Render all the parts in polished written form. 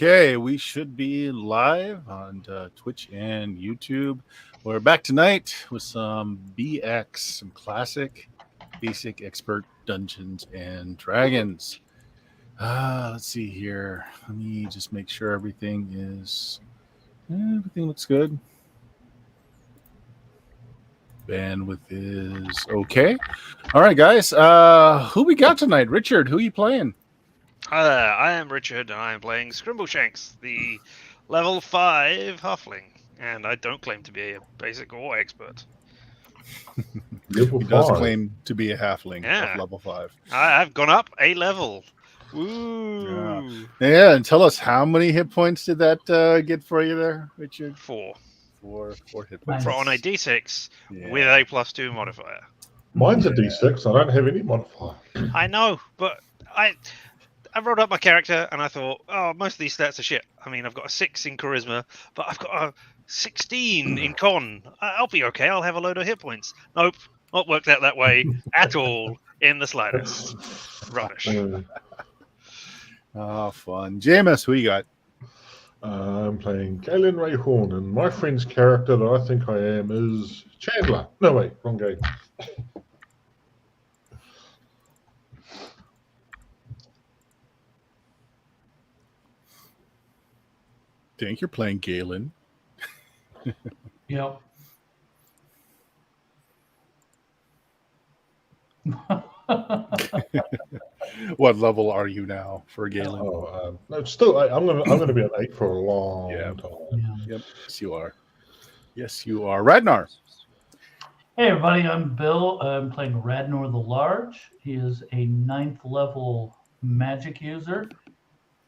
Okay, we should be live on Twitch and YouTube. We're back tonight with some BX, some classic, basic expert Dungeons and Dragons. Let's see here. Let me just make sure everything looks good. Bandwidth is okay. All right, guys. Who we got tonight? Richard, who are you playing? Hi there, I am Richard and I am playing Scrimbleshanks, the level 5 halfling. And I don't claim to be a basic or expert. He does claim to be a halfling of level 5. I've gone up a level. Woo! Yeah, and tell us, how many hit points did that get for you there, Richard? 4. 4 hit points. For on a d6 with a +2 modifier. Mine's a d6, I don't have any modifier. I know, but I rolled up my character and I thought, oh, most of these stats are shit. I mean, I've got a 6 in charisma, but I've got a 16 in con. I'll be okay. I'll have a load of hit points. Nope, not worked out that way at all in the slightest. Rubbish. Oh, fun. Jameis, who you got? I'm playing Galen Rayhorn, and my friend's character that I think I am is Chandler. No, wait, wrong game. Think you're playing Galen. Yep. What level are you now for Galen? No, still, I'm gonna be an 8 for a long time. Yep, yes you are. Yes, you are. Radnar. Hey everybody, I'm Bill. I'm playing Radnor the Large. He is a 9th level magic user,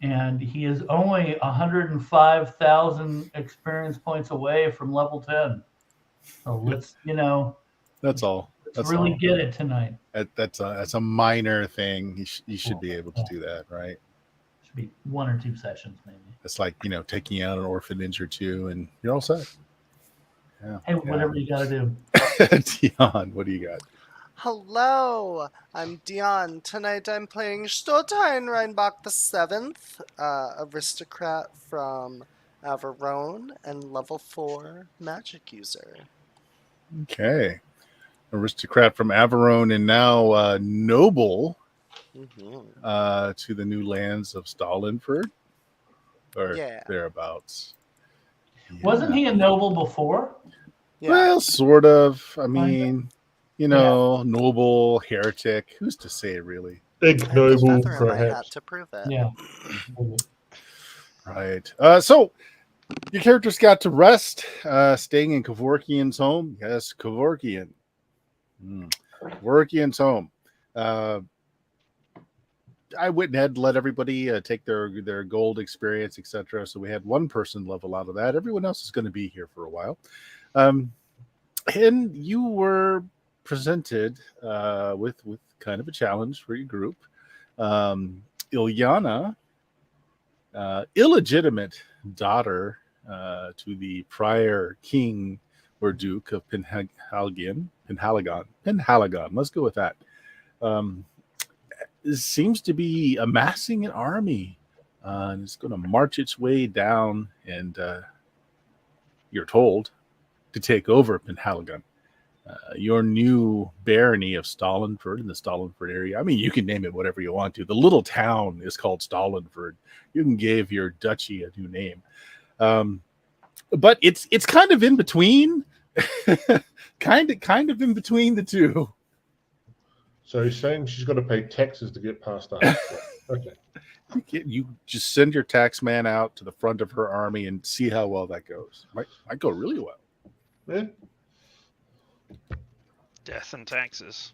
and he is only 105,000 experience points away from level 10. So let's, that's all. Let's really get it tonight. That's a minor thing. You should be able to do that, right? Should be 1 or 2 sessions, maybe. It's like, taking out an orphanage or 2, and you're all set. Yeah. Hey, whatever you got to do. Dion, what do you got? Hello, I'm Dion. Tonight I'm playing Stoltein Reinbach the 7th, aristocrat from Averone and level 4 magic user. Okay. Aristocrat from Averone and now noble to the new lands of Stalinford, or thereabouts. Yeah. Wasn't he a noble before? Yeah. Well, sort of. I mean, noble, heretic. Who's to say, really? Ignoble, perhaps. To prove it. Yeah. Right. So, your characters got to rest, staying in Kevorkian's home. Yes, Kevorkian. Kevorkian's home. I went ahead and let everybody take their gold experience, etc. So we had one person level out of that. Everyone else is going to be here for a while. And you were presented with kind of a challenge for your group. Ilyana, illegitimate daughter to the prior king or duke of Penhaligon. Let's go with that. Seems to be amassing an army. And it's going to march its way down, and you're told to take over Penhaligon. Your new barony of Stalinford in the Stalinford area. I mean, you can name it whatever you want to. The little town is called Stalinford. You can give your duchy a new name. But it's kind of in between. kind of in between the two. So he's saying she's got to pay taxes to get past us. Okay. You just send your tax man out to the front of her army and see how well that goes. Might go really well. Yeah. Death and taxes.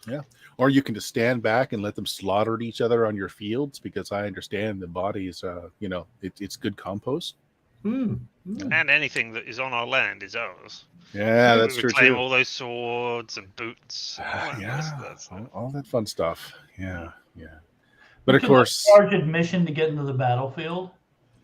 Yeah. Or you can just stand back and let them slaughter each other on your fields, because I understand the bodies, it's good compost. And anything that is on our land is ours. Yeah, that's we true claim too. all those swords and boots. All that fun stuff. Yeah. But of course, charge admission to get into the battlefield.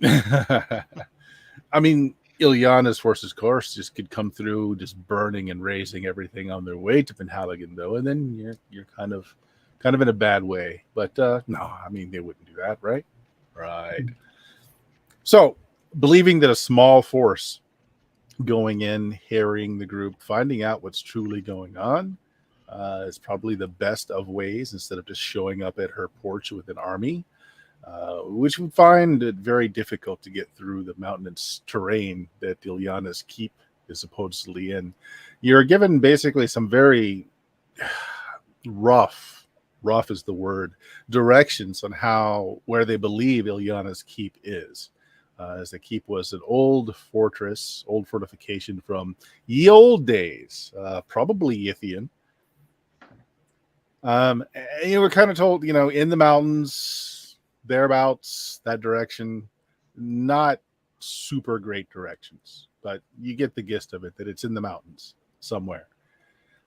I mean, Ilyana's forces, of course, just could come through, just burning and razing everything on their way to Penhaligon, though, and then you're kind of in a bad way. But no, I mean, they wouldn't do that, right? Right. So, believing that a small force going in, harrying the group, finding out what's truly going on is probably the best of ways instead of just showing up at her porch with an army, which would find it very difficult to get through the mountainous terrain that Ilyana's keep is supposedly in. You're given basically some very rough is the word, directions on where they believe Ilyana's keep is. As the keep was an old fortress, old fortification from ye old days, probably Yithian. And you were kind of told, in the mountains, thereabouts, that direction, not super great directions, but you get the gist of it, that it's in the mountains somewhere.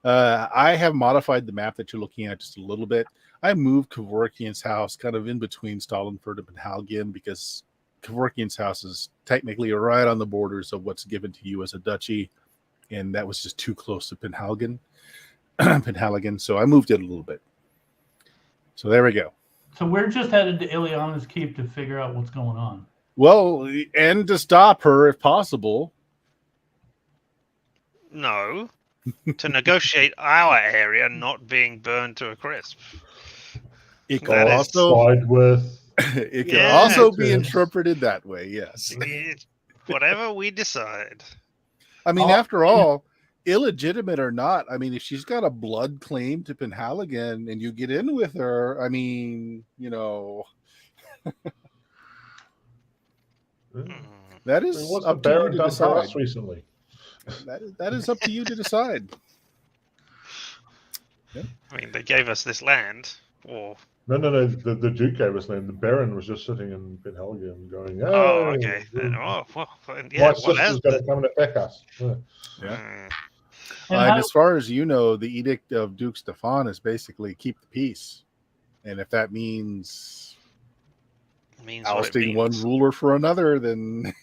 I have modified the map that you're looking at just a little bit. I moved Kevorkian's house kind of in between Stalinfurt and Penhalgin because Kevorkian's house is technically right on the borders of what's given to you as a duchy, and that was just too close to Penhalgin. So I moved it a little bit. So there we go. So we're just headed to Ilyana's keep to figure out what's going on. Well, and to stop her if possible. No. To negotiate our area not being burned to a crisp. It That can is- also Side with. it can Yeah, also it be is. interpreted that way. Yes. Whatever we decide. I mean, Oh, after all, illegitimate or not, I mean, if she's got a blood claim to Penhalgin and you get in with her, I mean, that is What's the up to you Baron to done for decide. us recently? That is up to you to decide. I mean, they gave us this land. Or No. The Duke gave us name. The Baron was just sitting in Penhalgin going, oh, okay. Then, well, My yeah. What sister's has going to come and attack us. Yeah. Yeah. And And how- as far as you know, the edict of Duke Stefan is basically keep the peace. And if that means means what it ousting one means. ruler for another, then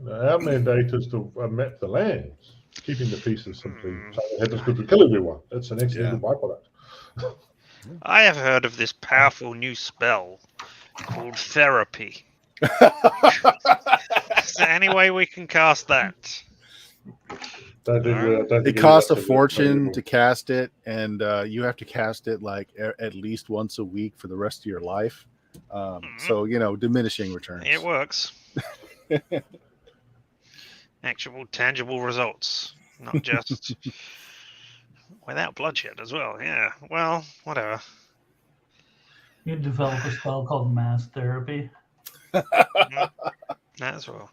Our mandate is to map the lands. Keeping the peace is simply Hmm. saying it happens good to kill everyone. It's an accidental byproduct. I have heard of this powerful new spell called therapy. Is there any way we can cast that? Don't think it costs a fortune to cast it, and you have to cast it like at least once a week for the rest of your life. So, diminishing returns. It works. Actual tangible results, not just without bloodshed as well. Yeah, well, whatever. You develop a spell called mass therapy. As well.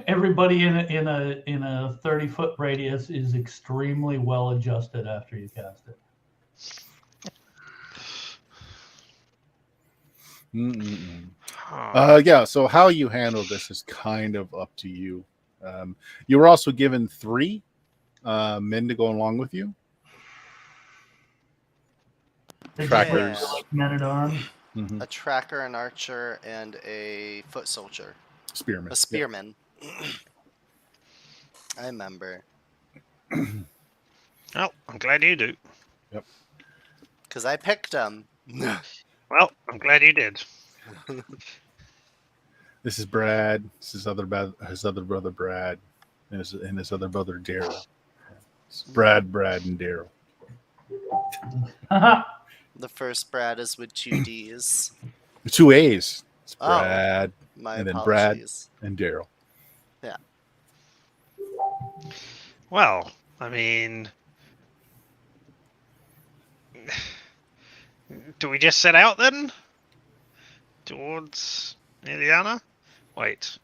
Everybody in a 30-foot radius is extremely well adjusted after you cast it. Yeah, so how you handle this is kind of up to you. You were also given 3 men to go along with you. They Trackers. just like men at arms. Mhm. A tracker, an archer, and a foot soldier. Spearmen. A spearman. I remember. Well, I'm glad you do. Because I picked them. Well, I'm glad you did. This is Brad. This is his other brother Brad, and his other brother Daryl. It's Brad, and Daryl. The first Brad is with 2 D's. 2 A's. It's Oh. Brad My And then Brad. apologies. and Daryl. Well, I mean, do we just set out then? Towards Ilyana? Wait.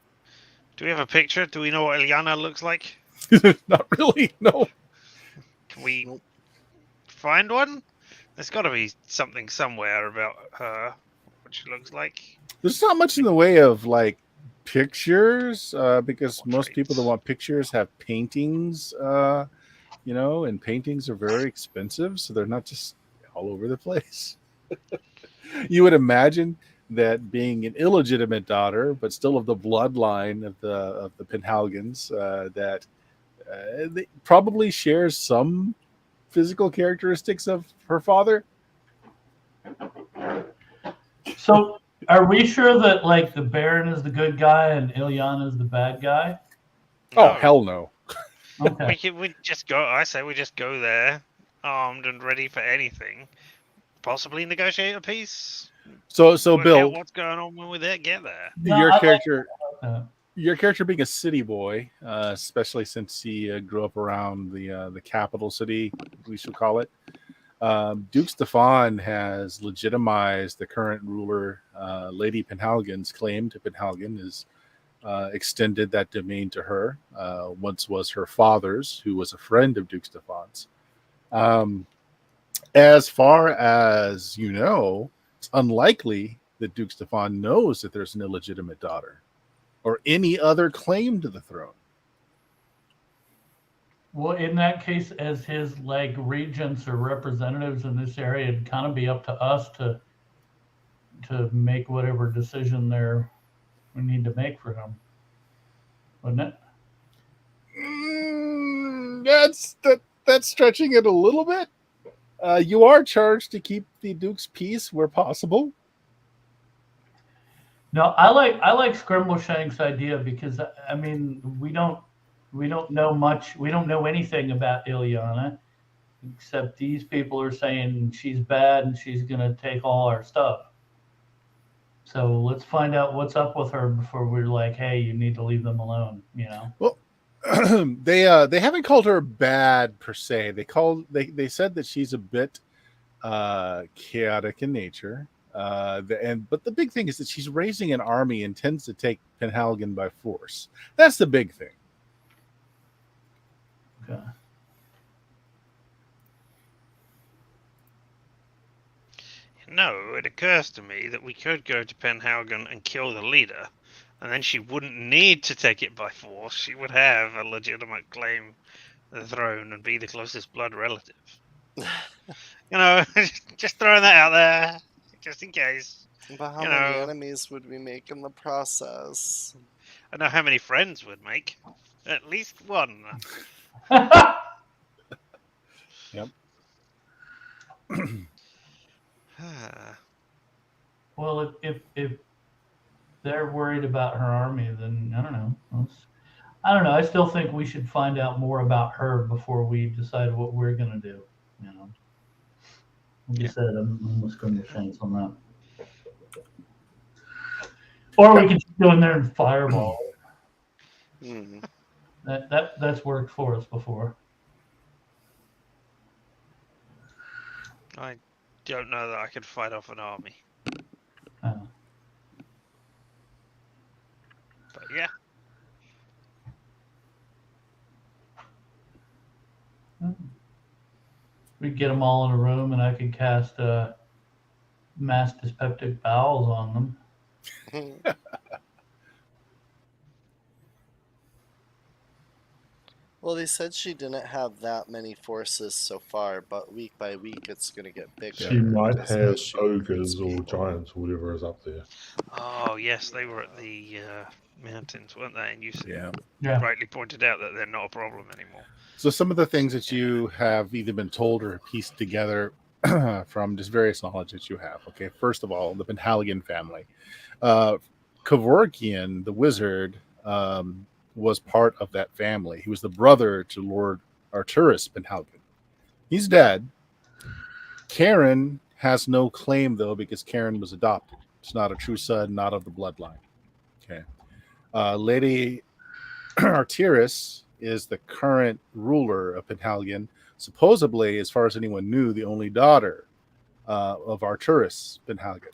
Do we have a picture? Do we know what Ilyana looks like? Not really. No. Can we Nope. find one? There's got to be something somewhere about her, what she looks like. There's not much in the way of like pictures, because most people that Portraits. want pictures have paintings, and paintings are very expensive, so they're not just all over the place. You would imagine that being an illegitimate daughter, but still of the bloodline of the Penhalgins, that they probably shares some physical characteristics of her father. So, are we sure that like the Baron is the good guy and Ilyana is the bad guy? Oh, No, hell no. Okay. we just go. I say we just go there, armed and ready for anything. Possibly negotiate a peace. So Work out Bill, what's going on when we're there. Get there. No, your I character, like that. your character being a city boy, especially since he grew up around the capital city, we should call it. Duke Stefan has legitimized the current ruler, Lady Penhalgan's claim to Penhalgan is extended that domain to her. Once was her father's, who was a friend of Duke Stefan's. Um, as far as you know, it's unlikely that Duke Stefan knows that there's an illegitimate daughter or any other claim to the throne. Well, in that case, as his like regents or representatives in this area, it'd kind of be up to us to make whatever decision there we need to make for him, wouldn't it? That's stretching it a little bit. You are charged to keep the Duke's peace where possible. No, I like Scrimbleshank's idea because I mean we don't know much. We don't know anything about Ilyana except these people are saying she's bad and she's gonna take all our stuff. So let's find out what's up with her before we're like, hey, you need to leave them alone. You know. Well, they haven't called her bad per se. They said that she's a bit chaotic in nature. But the big thing is that she's raising an army and tends to take Penhalgan by force. That's the big thing. Okay. No, it occurs to me that we could go to Penhaugen and kill the leader, and then she wouldn't need to take it by force. She would have a legitimate claim to the throne and be the closest blood relative. You know, just throwing that out there, just in case. But how You many know. enemies would we make in the process? I know how many friends would make. At least one. Yep. Well, if they're worried about her army, then I don't know. I don't know. I still think we should find out more about her before we decide what we're gonna do. You know. Like you said, I'm just going to chance on that. Or we could just go in there and fireball. That's worked for us before. I don't know that I could fight off an army. Oh. But yeah. We'd get them all in a room, and I could cast mass dyspeptic bowels on them. Well, they said she didn't have that many forces so far, but week by week it's going to get bigger. She might as have she ogres gets or people. giants or whatever is up there. Oh yes, they were at the mountains, weren't they? And you Yeah. rightly pointed out that they're not a problem anymore. So some of the things that you have either been told or pieced together from just various knowledge that you have. Okay, first of all, the Penhaligon family. Kevorkian, the wizard, was part of that family. He was the brother to Lord Arturus Penhalgan. He's dead. Karen has no claim, though, because Karen was adopted. It's not a true son, not of the bloodline. Okay. Lady Arturus is the current ruler of Penhalgan. Supposedly, as far as anyone knew, the only daughter of Arturus Penhalgan.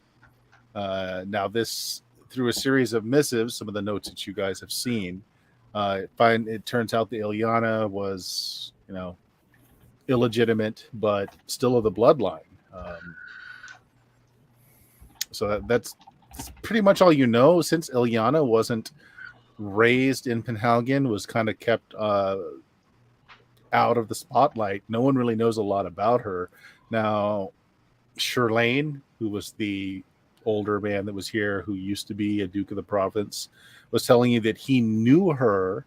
Now, this, through a series of missives, some of the notes that you guys have seen, it turns out that Ilyana was, illegitimate, but still of the bloodline. So that's pretty much all you know. Since Ilyana wasn't raised in Penhalgan, was kind of kept out of the spotlight. No one really knows a lot about her. Now, Sherlane, who was the older man that was here, who used to be a Duke of the province, was telling you that he knew her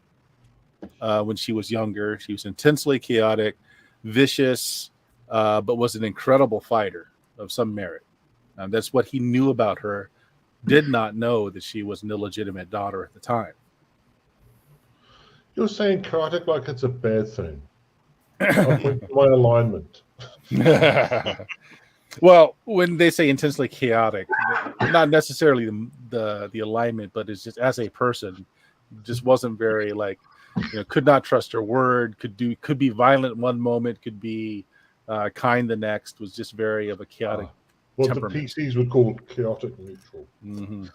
when she was younger. She was intensely chaotic, vicious, but was an incredible fighter of some merit. That's what he knew about her. Did not know that she was an illegitimate daughter at the time. You're saying chaotic like it's a bad thing. I went to my alignment. Well, when they say intensely chaotic, not necessarily the alignment, but it's just as a person, just wasn't very could not trust her word. Could be violent one moment, could be kind the next. Was just very of a chaotic What temperament. the PCs would call chaotic neutral. Mm-hmm.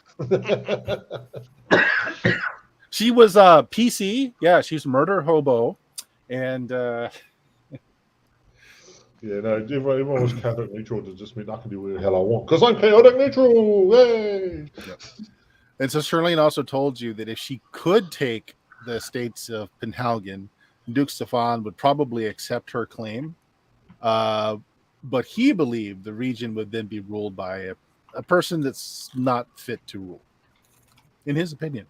She was PC. Yeah, she's murder hobo, and yeah, no, everyone was chaotic neutral to just mean I can do whatever the hell I want because I'm chaotic neutral. Yay! Yep. And so Shirlene also told you that if she could take the estates of Penhalgan, Duke Stefan would probably accept her claim. But he believed the region would then be ruled by a person that's not fit to rule, in his opinion.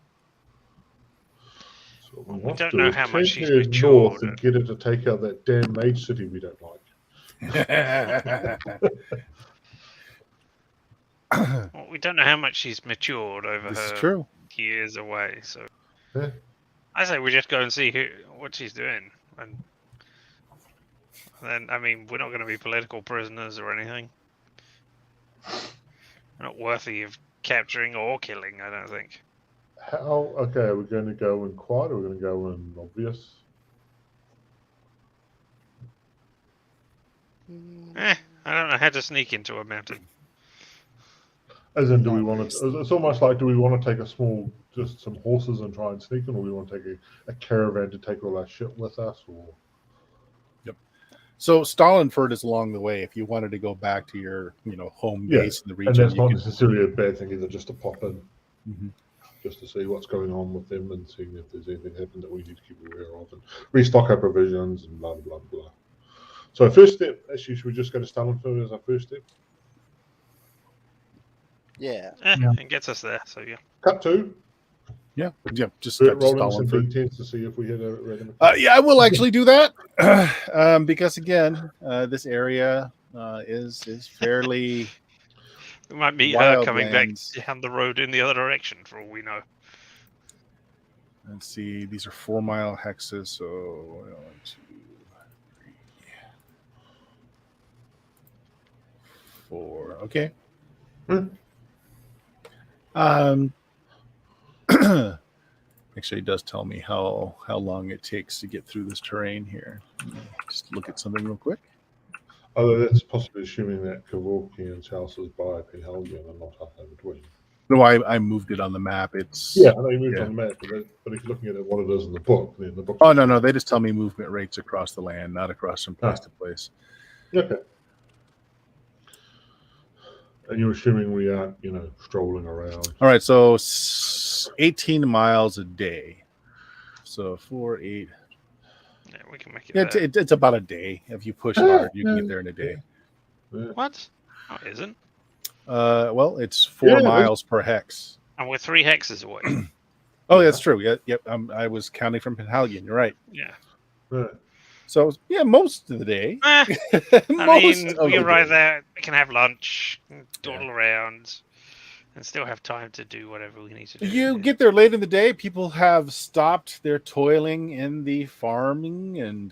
So we We don't know how much she's head north matured. and get her to take out that damn mage city we don't like. Well, we don't know how much she's matured over This is her true. years away. So Yeah. I say we just go and see what she's doing, and then we're not going to be political prisoners or anything. We're not worthy of capturing or killing, I don't think. Okay, are we going to go in quiet or are we going to go in obvious? I don't know how to sneak into a mountain. As in, do we Not want to? It's almost like, do we want to take just some horses and try and sneak in, or do we want to take a caravan to take all our shit with us? Or So Stalinford is along the way. If you wanted to go back to your, home base in the region, and that's not could. necessarily a bad thing either. Just to pop in, Mhm. just to see what's going on with them and seeing if there's anything happened that we need to keep aware of, and restock our provisions and blah blah blah. So first step, actually, should we just go to Stalinford as our first step? Yeah. Yeah. It gets us there, so yeah. Cut to Yeah, just Bert got to rolling some Stalinford. D10s to see if we hit a random. Yeah, I will actually do that because again, this area is fairly We might meet her wild coming lands. back down the road in the other direction, for all we know. Let's see, these are 4-mile hexes, so 1, 2, 3, 4. Okay. Actually, it does tell me how long it takes to get through this terrain here. Just look at something real quick. Although that's possibly assuming that Kevorkian's house is by Penhalgan and not up in between. No, I moved it on the map. It's Yeah, I know you moved yeah. on the map, but if you're looking at what it is in the book, then the book. Oh no, they just tell me movement rates across the land, not across from place to place. Okay. And you're assuming we aren't, strolling around. All right, so 18 miles a day. So 4, 8. Yeah, we can make it Yeah, there. it's about a day. If you push hard, you can get there in a day. Yeah. What? No, it isn't. Well, it's 4 Yeah, it is. miles per hex. And we're 3 hexes away. Oh, that's true. Yep. I was counting from Penhalgan. You're right. Yeah. Yeah. So yeah, most of the day. We arrive there, we can have lunch, dawdle around, and still have time to do whatever we need to do. You get there late in the day. People have stopped their toiling in the farming and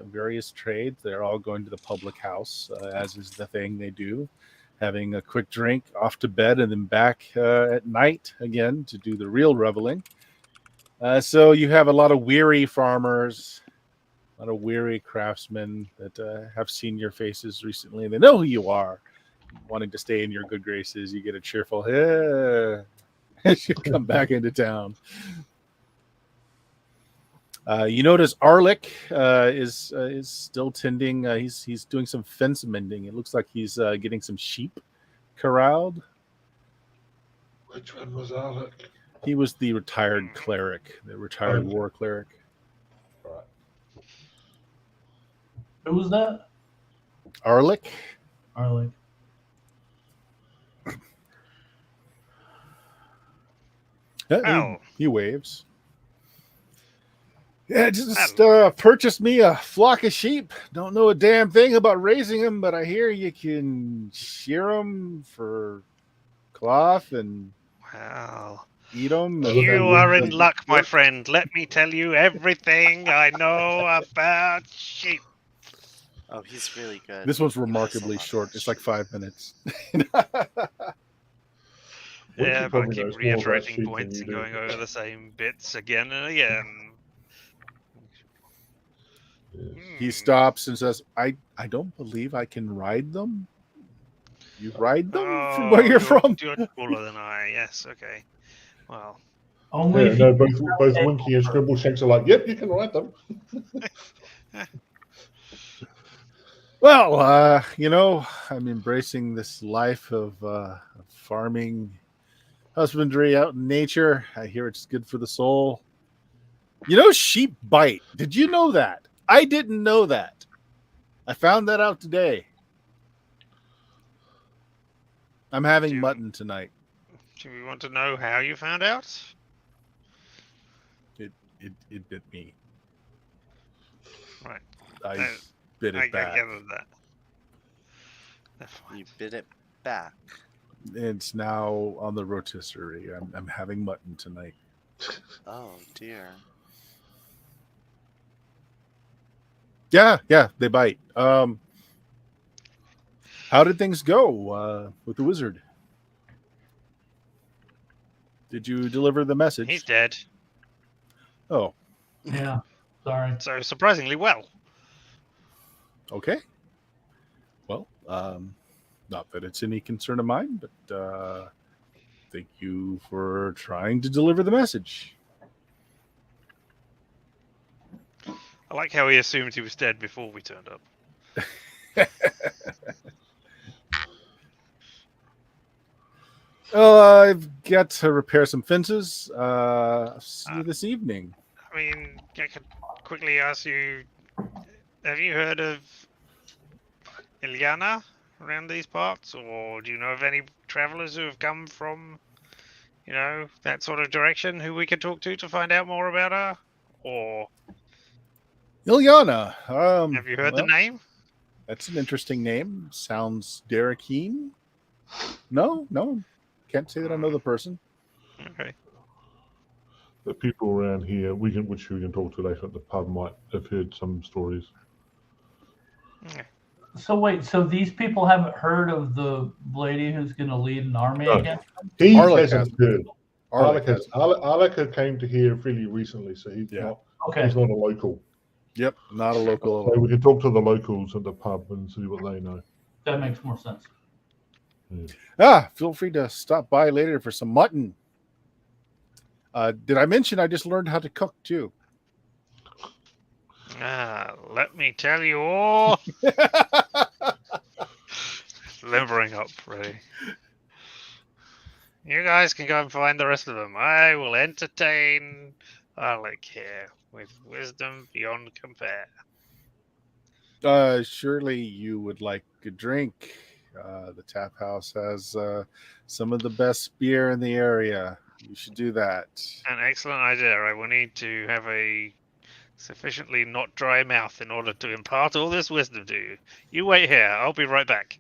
various trades. They're all going to the public house, as is the thing they do. Having a quick drink, off to bed, and then back at night again to do the real reveling. So you have a lot of weary farmers, a lot of weary craftsmen that have seen your faces recently, and they know who you are, wanting to stay in your good graces. You get a cheerful, hey, as you come back into town. You notice Arlick is still tending. He's doing some fence mending. It looks like he's getting some sheep corralled. Which one was Alec? He was the retired cleric, the retired war cleric. Right. Who was that? Arlick. Arlick. Yeah, he waves. Yeah, just Hello. purchased me a flock of sheep. Don't know a damn thing about raising them, but I hear you can shear them for cloth and Well, eat them. I don't And you know are when in they luck, my work. friend. Let me tell you everything I know about sheep. Oh, he's really good. this one's He knows a remarkably lot short. about It's like sheep. 5 minutes. Winky Yeah, but I probably keep knows more about reiterating sheep than points you and do. going over the same bits again and again. Yes. He Hmm. stops and says, I don't believe I can ride them. You ride them from where Oh, you're from? you're taller than I. Yes, okay. Well, Only Yeah, if no, you both Winky and Scribbleshanks are like, yep, you can write them. Well, I'm embracing this life of farming, husbandry out in nature. I hear it's good for the soul. Sheep bite. Did you know that? I didn't know that. I found that out today. I'm having do, mutton tonight. do we want to know how you found out? It bit me. Right. I bit I it back. gathered that. Never mind. You bit it back. It's now on the rotisserie. I'm having mutton tonight. Oh dear. Yeah, they bite. How did things go with the wizard? Did you deliver the message? He's dead. Oh, Yeah, sorry. So surprisingly well. okay. Well, not that it's any concern of mine, but thank you for trying to deliver the message. I like how he assumed he was dead before we turned up. Well, I've got to repair some fences. I'll see you this evening. I mean, I could quickly ask you, have you heard of Ilyana around these parts? Or do you know of any travelers who have come from, that sort of direction who we could talk to find out more about her? Or Ilyana. have you heard the Well, name? that's an interesting name. Sounds Derekeen. No. Can't say that I know the person. Okay. The people around here, which we can talk to later at the pub, might have heard some stories. Okay. So wait, so these people haven't heard of the lady who's going to lead an army No. against them? He Arlick hasn't heard. Arlick Arlick came to here fairly recently, so he's Yeah. Okay. he's not a local. Yep, not a local at So all. we can talk to the locals at the pub and see what they know. That makes more sense. Feel free to stop by later for some mutton. Did I mention I just learned how to cook too? Let me tell you all. Limbering up, ready. You guys can go and find the rest of them. I will entertain Alec here with wisdom beyond compare. Surely you would like a drink. The tap house has some of the best beer in the area. You should do that. An excellent idea. I will need to have a sufficiently not dry mouth in order to impart all this wisdom to you. You wait here. I'll be right back.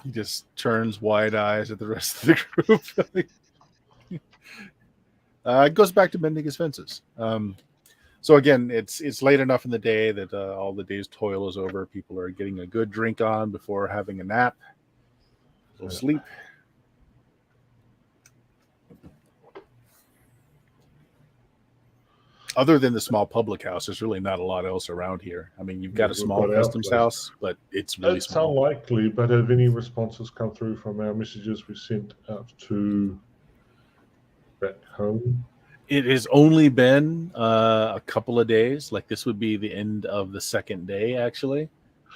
He just turns wide eyes at the rest of the group. Goes back to mending his fences. So again, it's late enough in the day that all the day's toil is over. People are getting a good drink on before having a nap. A little sleep. Other than the small public house, there's really not a lot else around here. I mean, you've got a small customs house, but it's really It's small. unlikely, but have any responses come through from our messages we sent out to back home? It has only been a couple of days. Like this would be the end of the second day, actually.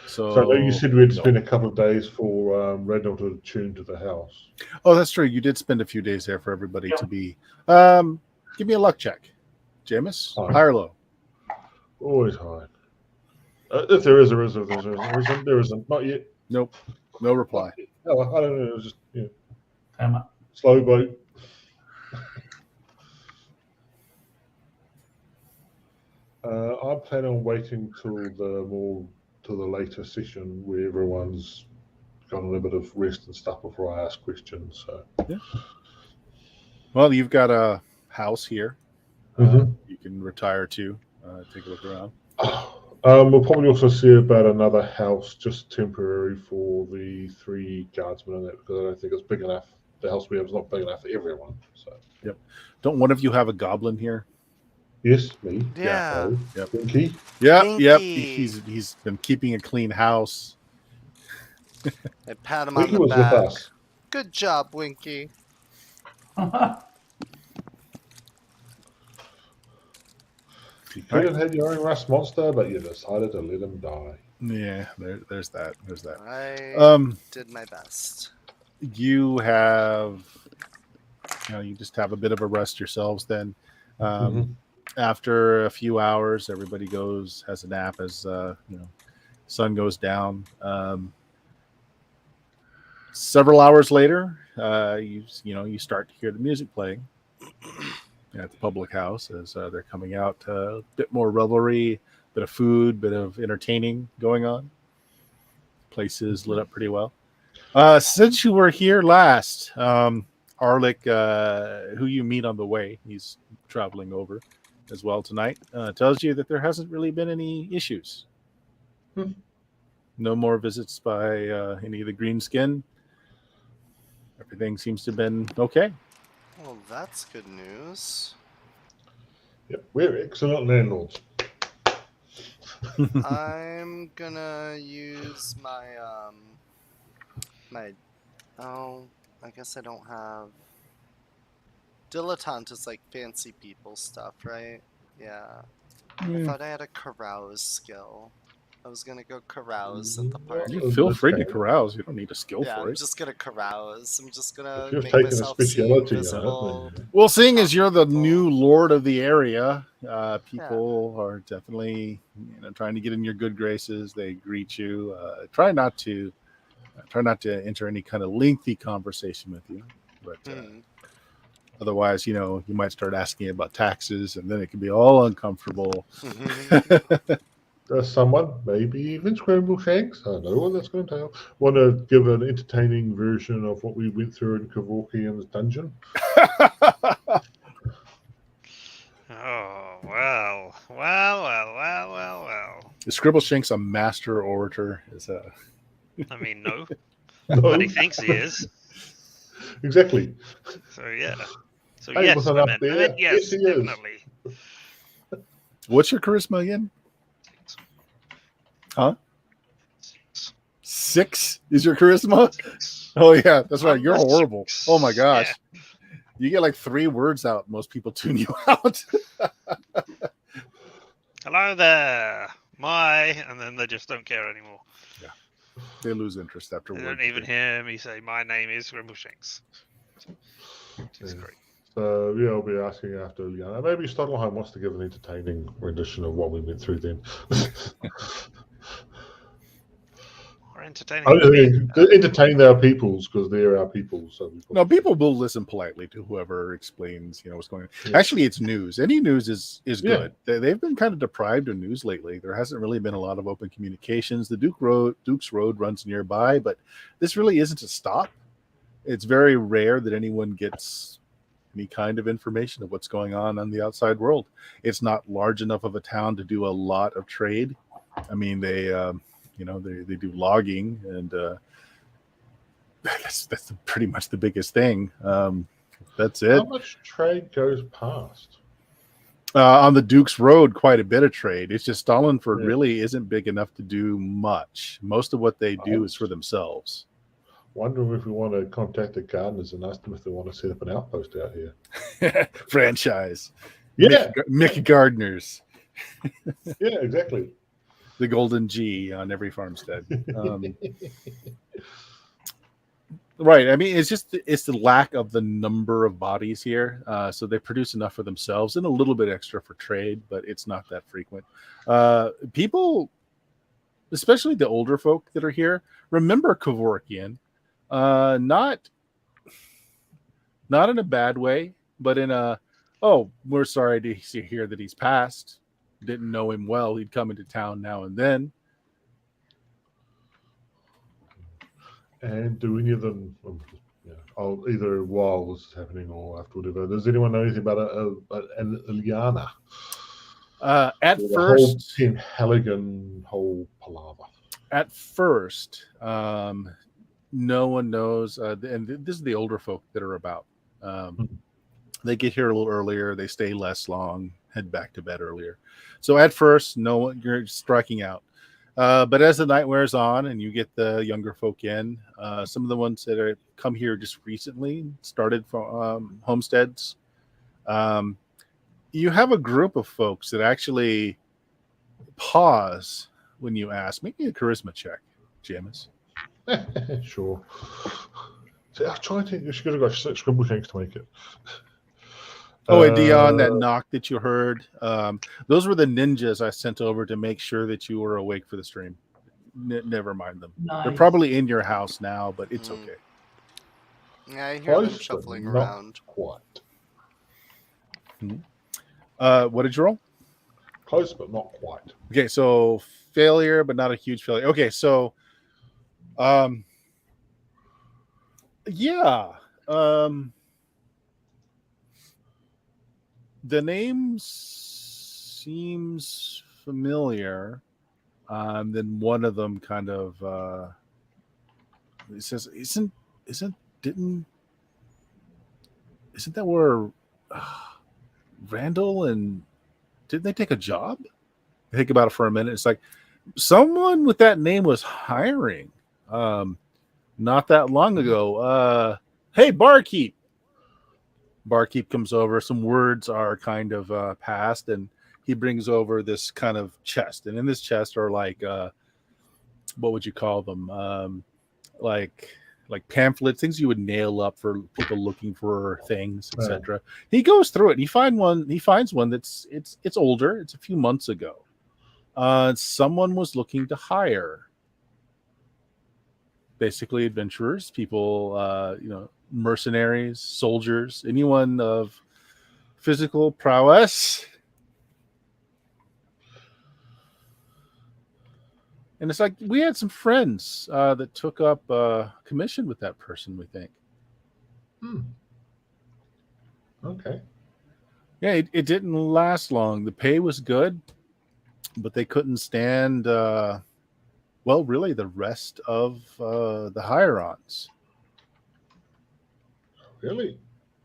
So I know you said we had spent a couple of days for Rednell to tune to the house. Oh, that's true. You did spend a few days there for everybody to be. Give me a luck check, Jameis. Fine. High or low? Always high. If there is, there is. If there isn't, there isn't. Not yet. Nope. No reply. No, I don't know. It was just Damn it. slow boat. I'm planning on waiting till the later session where everyone's got a little bit of rest and stuff before I ask questions. So. Well, you've got a house here. Mhm. You can retire to. Take a look around. We'll probably also see about another house, just temporary, for the 3 guardsmen in it, because I don't think it's big enough. The house we have is not big enough for everyone. So Don't one of you have a goblin here? yes, me. Yeah. Oh, Yep. Winky. Yep. Winky. He's been keeping a clean house. I pat him on Winky the was with back. us. Good job, Winky. You could have had your own rust monster, but you decided to let him die. Yeah, there's that. There's that. I did my best. You have, you just have a bit of a rest yourselves then. After a few hours, everybody has a nap as sun goes down. Several hours later, you start to hear the music playing at the public house as they're coming out. A bit more revelry, bit of food, bit of entertaining going on. Place is lit up pretty well. Since you were here last, Arlick, who you meet on the way, he's traveling over as well tonight, tells you that there hasn't really been any issues. No more visits by any of the green skin. Everything seems to have been okay. Well, that's good news. Yep, we're excellent landlords. I'm gonna use my I guess I don't have dilettante is like fancy people stuff, right? Yeah. I thought I had a carouse skill. I was gonna go carouse at the party. You feel free to carouse. You don't need a skill Yeah, for I'm it. just gonna carouse. I'm just gonna If you've make taken a myself seem speciality, visible. Well, seeing as Talk you're to the people. new lord of the area, people are definitely trying to get in your good graces. They greet you. Try not to enter any kind of lengthy conversation with you, but otherwise, you might start asking about taxes, and then it can be all uncomfortable. Someone, maybe even Scramble Shanks, I know what that's going to entail, want to give an entertaining version of what we went through in Kevorkian's dungeon? Oh, well. The Scribbleshank's a master orator. I mean, no. No. But he thinks he is. Exactly. So, yeah. So, Hey, yes, wasn't I up meant, there. yes, Yes, he is. definitely. What's your charisma again? Huh? 6 is your charisma? 6. Oh yeah, that's right. I'm You're a horrible. 6. Oh my gosh. Yeah. You get like 3 words out, most people tune you out. Hello there. And then they just don't care anymore. They lose interest after They word don't even 3. hear me say, my name is Grimbleshanks. It's great. So, yeah, I'll be asking after Liana. Maybe Stottleheim wants to give an entertaining rendition of what we went through then. Or entertaining. I mean, entertain our peoples, because they're our peoples. So No, people will listen politely to whoever explains, what's going on. Yeah. Actually, it's news. Any news is Yeah. good. They've been kind of deprived of news lately. There hasn't really been a lot of open communications. The Duke's Road runs nearby, but this really isn't a stop. It's very rare that anyone gets any kind of information of what's going on the outside world. It's not large enough of a town to do a lot of trade. I mean, they do logging, and that's pretty much the biggest thing. That's it. How much trade goes past? On the Duke's Road, quite a bit of trade. It's just Stalinford Yeah. really isn't big enough to do much. Most of what they do is for themselves. Wondering if we want to contact the gardeners and ask them if they want to set up an outpost out here. Franchise. Yeah. Mick Gardner's. Yeah, exactly. The Golden G on every farmstead. Right. I mean, it's the lack of the number of bodies here. So they produce enough for themselves and a little bit extra for trade, but it's not that frequent. People, especially the older folk that are here, remember Kevorkian. Not in a bad way, but in a, we're sorry to hear that he's passed. didn't know him well. He'd come into town now and then. And do any of them, either while this is happening or after whatever, does anyone know anything about an Ilyana? At The first, whole Team Halligan whole palaver. At first, no one knows, and this is the older folk that are about. They get here a little earlier, they stay less long, head back to bed earlier. So at first, no one, you're striking out. But as the night wears on and you get the younger folk in, some of the ones that are come here just recently, started from homesteads, you have a group of folks that actually pause when you ask. Make me a charisma check, Jamis. Sure. See, I try to think you should have got 6 scribble shanks to make it. Oh, and Dion, that knock that you heard, those were the ninjas I sent over to make sure that you were awake for the stream. Never mind them. Nice. They're probably in your house now, but it's okay. Yeah, I hear them Close, but shuffling not around. quite. What did you roll? Close, but not quite. Okay, so failure, but not a huge failure. Okay, so, yeah, the name seems familiar. Then one of them kind of it says, "Isn't that where Randall and didn't they take a job?" I think about it for a minute. It's like someone with that name was hiring not that long ago. Hey, barkeep. Barkeep comes over. Some words are kind of passed, and he brings over this kind of chest. And in this chest are like, what would you call them? Like pamphlets, things you would nail up for people looking for things, etc. He goes through it. And he finds one that's it's older. It's a few months ago. Someone was looking to hire, basically, adventurers, people, mercenaries, soldiers, anyone of physical prowess. And it's like we had some friends that took up commission with that person, we think. Okay. Yeah, it didn't last long. The pay was good, but they couldn't stand, really, the rest of the hire-ons. Really?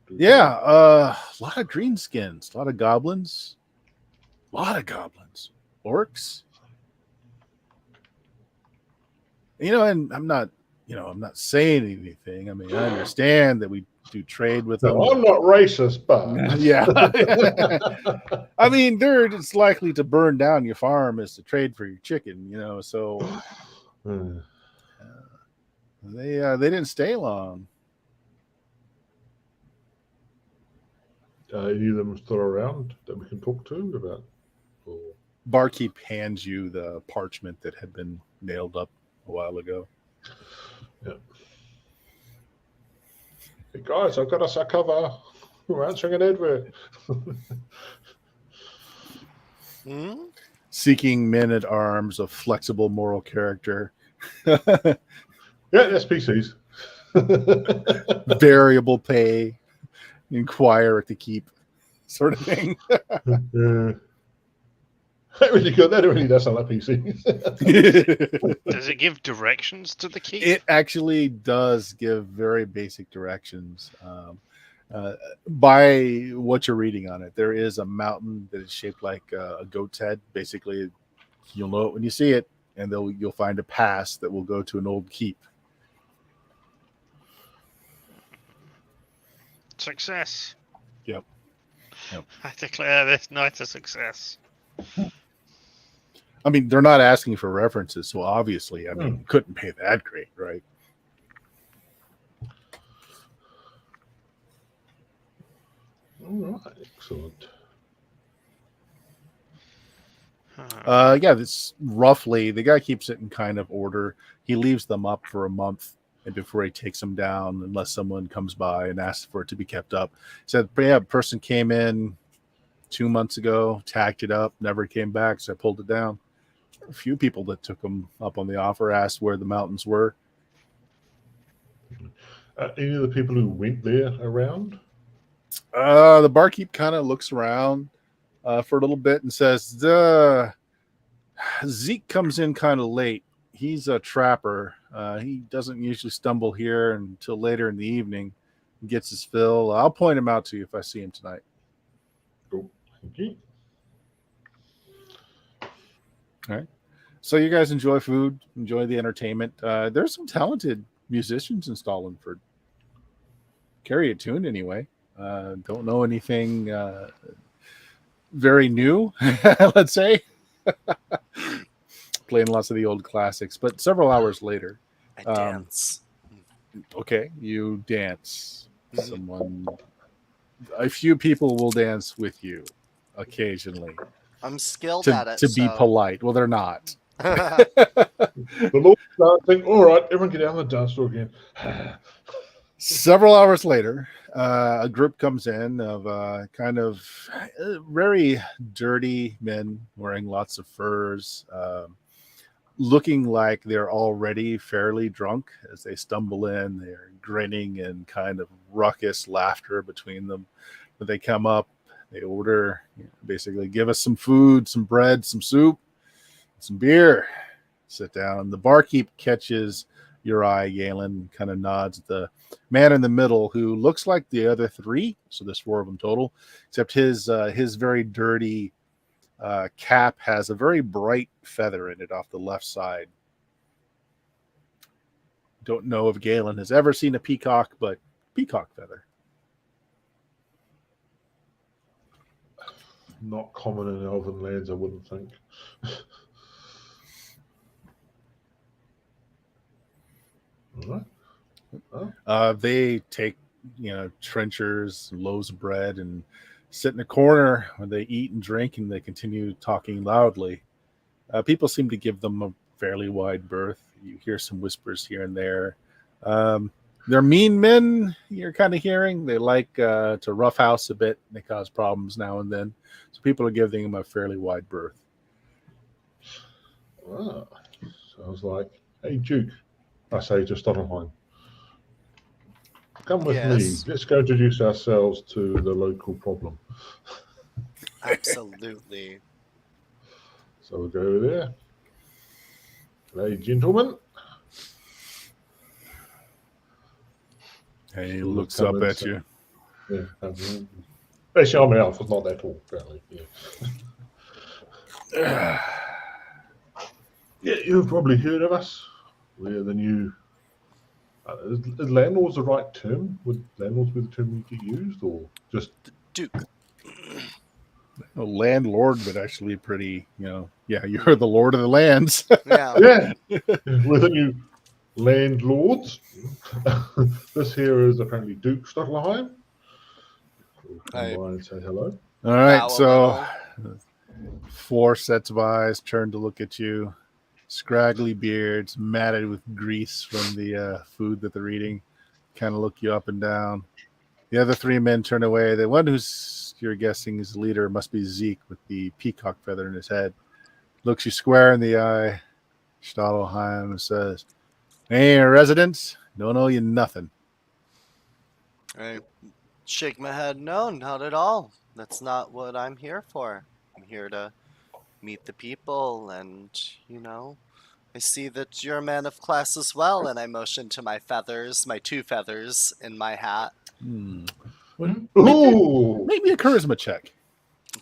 Yeah, a lot of greenskins, a lot of goblins, orcs. And I'm not saying anything. I mean, I understand that we do trade with them. No, I'm not racist, but yeah. I mean, they're just likely to burn down your farm as to trade for your chicken, so they didn't stay long. Any of them still around that we can talk to about? Or... Barkeep hands you the parchment that had been nailed up a while ago. Yeah. Hey guys, I've got us a cover. We're answering an advert. Seeking men at arms of flexible moral character. Yeah, that's PCs. Variable pay. Inquire at the keep, sort of thing. That really good. That really does sound like PCs. Does it give directions to the keep? It actually does give very basic directions. By what you're reading on it, there is a mountain that is shaped like a goat's head. Basically, you'll know it when you see it, and you'll find a pass that will go to an old keep. Success. Yep. I declare this night a success. I mean, they're not asking for references, so obviously, couldn't pay that great, right? All right, excellent. This roughly, the guy keeps it in kind of order. He leaves them up for a month, and before he takes them down, unless someone comes by and asks for it to be kept up. He said, a person came in 2 months ago, tacked it up, never came back, so I pulled it down. A few people that took them up on the offer asked where the mountains were. Any of the people who went there around? The barkeep kind of looks around for a little bit and says, Zeke comes in kind of late. He's a trapper. He doesn't usually stumble here until later in the evening. He gets his fill. I'll point him out to you if I see him tonight. Cool. Thank you. All right. So you guys enjoy food, enjoy the entertainment. There's some talented musicians in Stalinford. Carry a tune anyway. Don't know anything very new, let's say. Playing lots of the old classics, but several hours later. I dance. Okay, you dance. A few people will dance with you occasionally. I'm skilled at it. To be polite. Well, they're not. The Lord's dancing. All right, everyone get down the dance floor again. Several hours later, a group comes in of kind of very dirty men wearing lots of furs, looking like they're already fairly drunk as they stumble in. They're grinning and kind of ruckus laughter between them. But they come up, they order, basically give us some food, some bread, some soup, some beer. Sit down. The barkeep catches your eye, Galen, kind of nods at the man in the middle who looks like the other three. So there's 4 of them total, except his very dirty cap has a very bright feather in it off the left side. Don't know if Galen has ever seen a peacock, but peacock feather. Not common in elven lands, I wouldn't think. All right. They take, trenchers, loaves of bread, and sit in a corner where they eat and drink, and they continue talking loudly. People seem to give them a fairly wide berth. You hear some whispers here and there. They're mean men, you're kind of hearing. They like to roughhouse a bit. They cause problems now and then. So people are giving them a fairly wide berth. Sounds like, hey, Duke. I say to Stottleheim, come with me. Let's go introduce ourselves to the local problem. Absolutely. So we'll go over there. Hey, gentlemen. He looks up at you. Yeah. Actually, I'm an elf. It's not that tall, apparently. Yeah. Yeah, you've probably heard of us. We're the new. Is landlords the right term? Would landlords be the term you could use, or just Duke? A landlord would actually be pretty, you're the lord of the lands. Yeah. We're the new landlords. This here is apparently Duke Stottleheim. We'll come by and say hello. All right, so 4 sets of eyes turn to look at you. Scraggly beards, matted with grease from the food that they're eating, kind of look you up and down. The other 3 men turn away. The one who's you're guessing is the leader must be Zeke with the peacock feather in his head. Looks you square in the eye. Stadelheim says, "Hey, residents, don't owe you nothing." I shake my head. No, not at all. That's not what I'm here for. I'm here to meet the people, and I see that you're a man of class as well, and I motion to my feathers, my 2 feathers in my hat. Ooh! Make me a charisma check.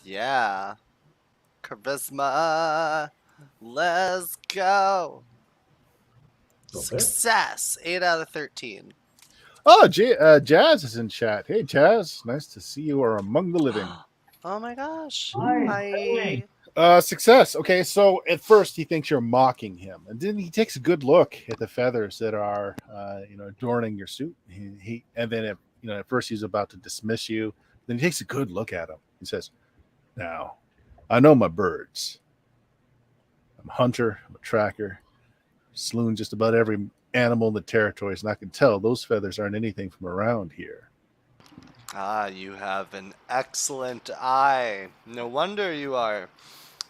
Yeah. Charisma. Let's go. Success. 8 out of 13. Oh, Jazz is in chat. Hey, Jazz. Nice to see you are among the living. Oh my gosh. Hi. Success. Okay, so at first he thinks you're mocking him, and then he takes a good look at the feathers that are, adorning your suit. At first he's about to dismiss you. Then he takes a good look at him. He says, "Now, I know my birds. I'm a hunter. I'm a tracker. Slewn just about every animal in the territories, and I can tell those feathers aren't anything from around here." Ah, you have an excellent eye. No wonder you are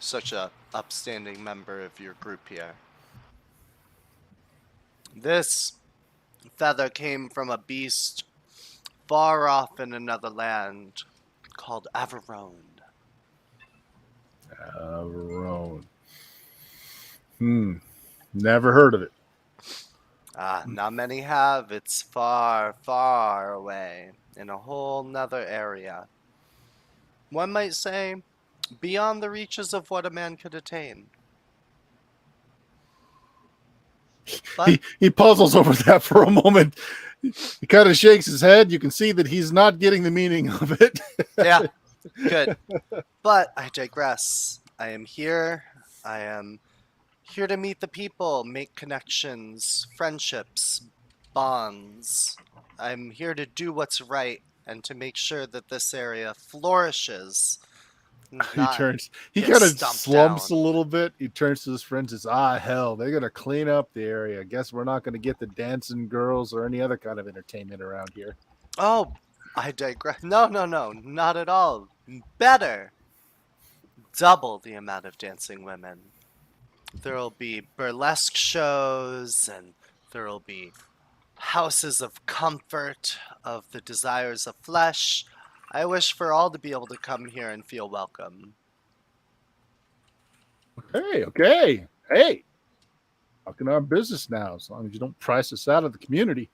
such a upstanding member of your group here. This feather came from a beast far off in another land called Averone. Roan. Never heard of it. Ah, not many have. It's far, far away in a whole nother area. One might say, beyond the reaches of what a man could attain. But He puzzles over that for a moment. He kind of shakes his head. You can see that he's not getting the meaning of it. yeah, good. But I digress. I am here. I am here to meet the people, make connections, friendships, bonds. I'm here to do what's right and to make sure that this area flourishes. He turns. He get kind of stomped slumps down. a little bit. He turns to his friends and says, hell, they're going to clean up the area. Guess we're not going to get the dancing girls or any other kind of entertainment around here." Oh, I digress. No, not at all. Better. Double the amount of dancing women. There'll be burlesque shows, and there'll be houses of comfort, of the desires of flesh. I wish for all to be able to come here and feel welcome. Okay. Hey, talking our business now, as long as you don't price us out of the community.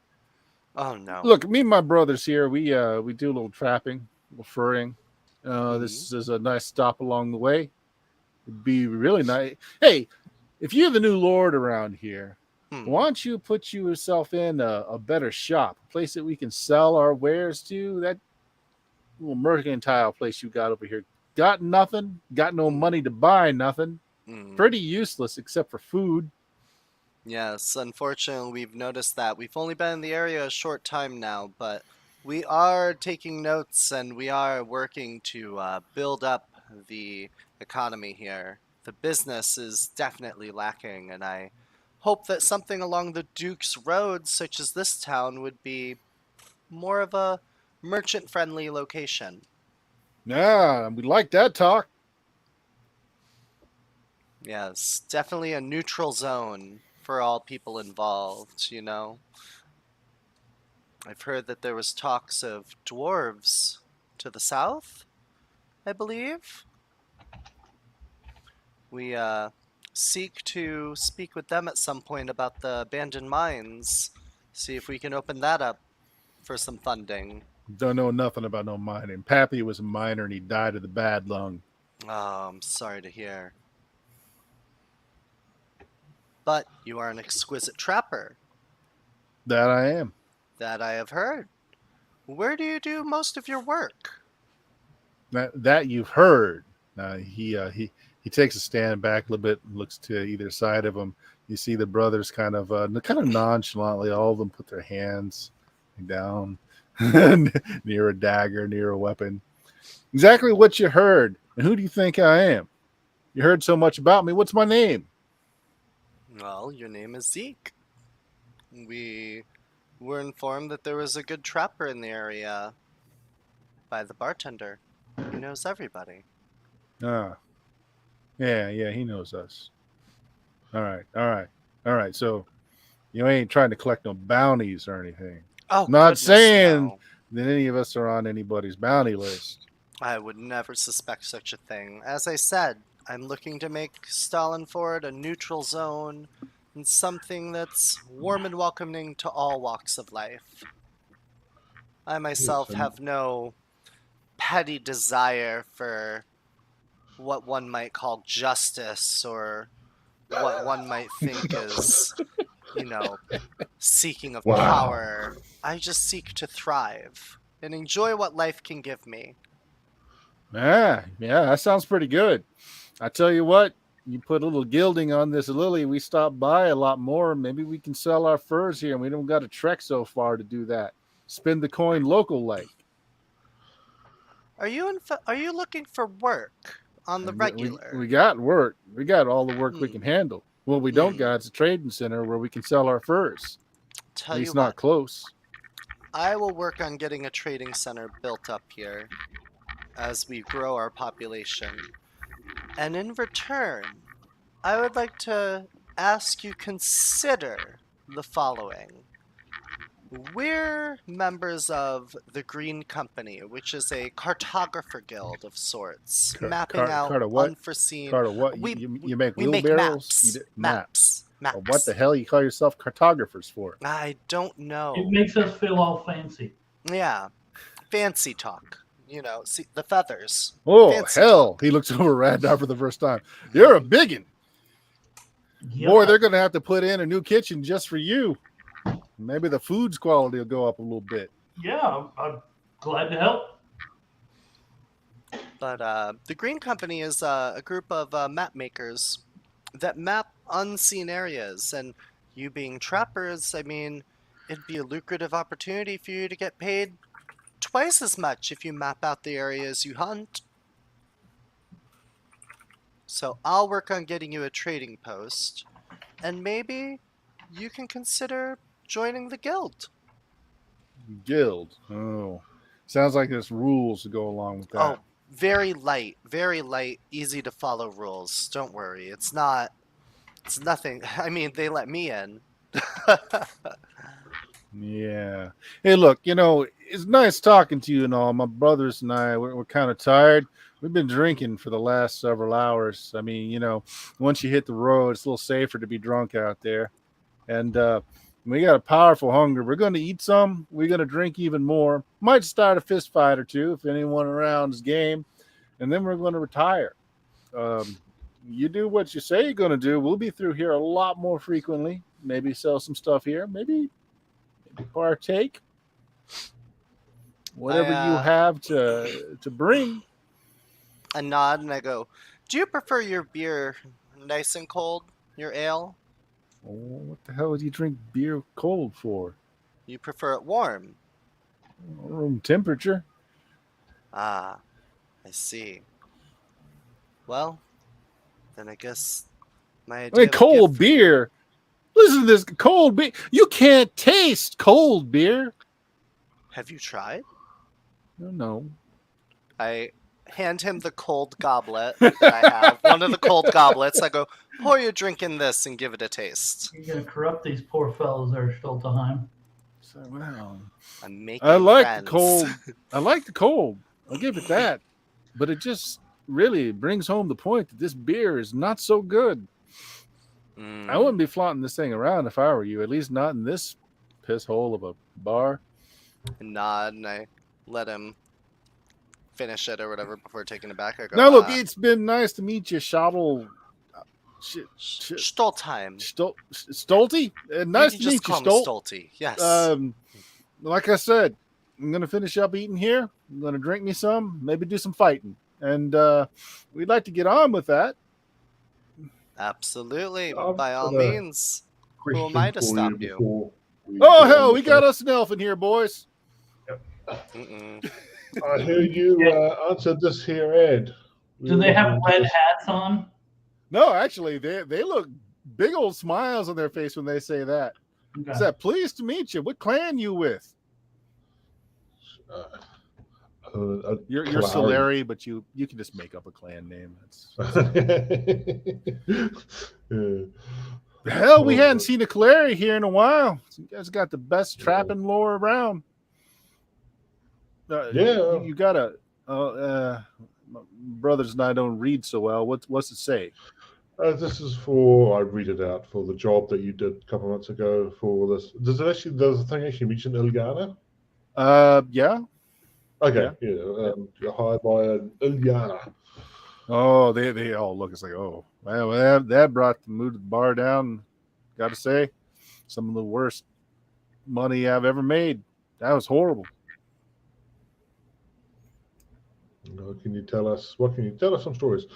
Oh no. Look, me and my brothers here, we do a little trapping, a little furrying. This is a nice stop along the way. It'd be really nice. Hey, if you're the new lord around here, why don't you put yourself in a better shop, a place that we can sell our wares to? That little mercantile place you got over here. Got nothing, got no money to buy nothing. Pretty useless except for food. Yes, unfortunately, we've noticed that. We've only been in the area a short time now, but we are taking notes and we are working to build up the economy here. The business is definitely lacking, and I hope that something along the Duke's Road, such as this town, would be more of a merchant-friendly location. Yeah, we like that talk. Yes, definitely a neutral zone for all people involved, you know? I've heard that there was talks of dwarves to the south, I believe. We seek to speak with them at some point about the abandoned mines, see if we can open that up for some funding. Don't know nothing about no mining. Pappy was a miner and he died of the bad lung. Oh, I'm sorry to hear. But you are an exquisite trapper. That I am. That I have heard. Where do you do most of your work? That you've heard. He takes a stand back a little bit and looks to either side of him. You see the brothers kind of nonchalantly, all of them put their hands down near a dagger, near a weapon. Exactly what you heard. And who do you think I am? You heard so much about me. What's my name? Well, your name is Zeke. We were informed that there was a good trapper in the area by the bartender. He knows everybody. Yeah, he knows us. All right. So you ain't trying to collect no bounties or anything. Oh, Not goodness, saying no. that any of us are on anybody's bounty list. I would never suspect such a thing. As I said, I'm looking to make Stalinford a neutral zone and something that's warm and welcoming to all walks of life. I myself have no petty desire for what one might call justice or what one might think is, seeking of power. I just seek to thrive and enjoy what life can give me. Yeah, that sounds pretty good. I tell you what, you put a little gilding on this lily, we stop by a lot more. Maybe we can sell our furs here and we don't got to trek so far to do that. Spend the coin local like. Are you looking for work on the regular? We got work. We got all the work we can handle. What we don't got is a trading center where we can sell our furs. Tell At you least what, not close. I will work on getting a trading center built up here as we grow our population. And in return, I would like to ask you consider the following. We're members of the Green Company, which is a cartographer guild of sorts, mapping out what? unforeseen. Carter, what? We, You make we make wheelbarrows? maps. Maps. Well, what the hell you call yourself cartographers for? I don't know. It makes us feel all fancy. Yeah, fancy talk. You know, see the feathers. Oh, Fancy hell. talk. He looks over Radar for the first time. You're a biggin'. Yeah. Boy, they're going to have to put in a new kitchen just for you. Maybe the food's quality will go up a little bit. Yeah, I'm glad to help. But the Green Company is a group of map makers that map unseen areas. And you being trappers, I mean, it'd be a lucrative opportunity for you to get paid twice as much if you map out the areas you hunt. So I'll work on getting you a trading post. And maybe you can consider joining the guild. Guild. Oh. Sounds like there's rules to go along with that. Oh, very light, easy to follow rules. Don't worry. It's nothing. I mean, they let me in. Yeah. Hey, look, it's nice talking to you and all. My brothers and I, we're kind of tired. We've been drinking for the last several hours. I mean, once you hit the road, it's a little safer to be drunk out there. And we got a powerful hunger. We're going to eat some. We're going to drink even more. Might start a fist fight or two if anyone around is game. And then we're going to retire. You do what you say you're going to do. We'll be through here a lot more frequently. Maybe sell some stuff here. Maybe partake. Whatever you have to bring. I nod and I go, do you prefer your beer nice and cold? Your ale? Oh, what the hell would you drink beer cold for? You prefer it warm? Room temperature. Ah, I see. Well, then I guess my idea. Cold beer. Listen to this cold beer. You can't taste cold beer. Have you tried? No. I hand him the cold goblet that I have. One of the cold goblets. I go, pour your drink in this and give it a taste. You're going to corrupt these poor fellows there, Stolteheim. So, well, I'm making I like friends. the cold. I like the cold. I'll give it that. But it just really brings home the point that this beer is not so good. I wouldn't be flaunting this thing around if I were you. At least not in this piss hole of a bar. I nod and I let him finish it or whatever before taking it back. I go, Now, look, it's been nice to meet you, Shottle. Stoltheim. Stolty? Nice to meet you, call me Stolty. Yes. Like I said, I'm going to finish up eating here. I'm going to drink me some, maybe do some fighting. And we'd like to get on with that. Absolutely. By all means. Who am I to stop you? Oh, hell, we got us an elf in here, boys. I heard you answered this here, Ed. Do they have red hats on? No, actually, they look big old smiles on their face when they say that. Okay. Is that pleased to meet you? What clan you with? You're Solari, but you can just make up a clan name. Hell, we hadn't seen a Calari here in a while. You guys got the best trapping lore around. You got my brothers and I don't read so well. What's it say? This is for, I read it out, for the job that you did a couple of months ago for this. Does the thing actually mention Ilgana? Yeah. Okay, yeah. You're hired by an Ilgana. Oh, they all look. It's like, oh, well, that brought the mood of the bar down. Got to say, some of the worst money I've ever made. That was horrible. What can you tell us some stories?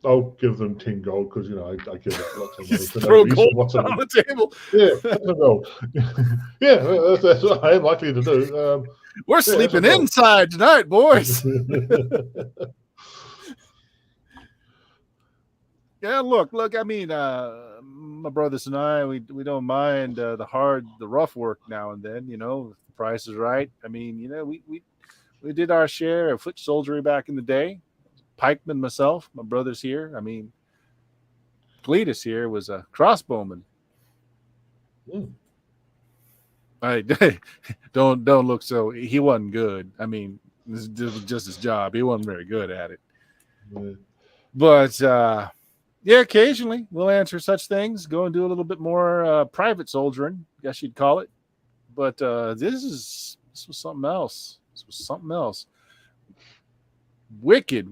I'll give them 10 gold because I give it lots of money. Just throw gold on the table. Yeah, that's a gold. Yeah, that's what I am likely to do. We're sleeping inside tonight, boys. Yeah, look. I mean, my brothers and I, we don't mind the rough work now and then. You know, if the price is right. I mean, you know, we did our share of foot soldiery back in the day. Pikeman, myself, my brothers here. I mean, Cletus here was a crossbowman. Mm. I don't look so. He wasn't good. I mean, this was just his job. He wasn't very good at it. Yeah. But yeah, occasionally we'll answer such things. Go and do a little bit more private soldiering, I guess you'd call it. But this was something else. This was something else. Wicked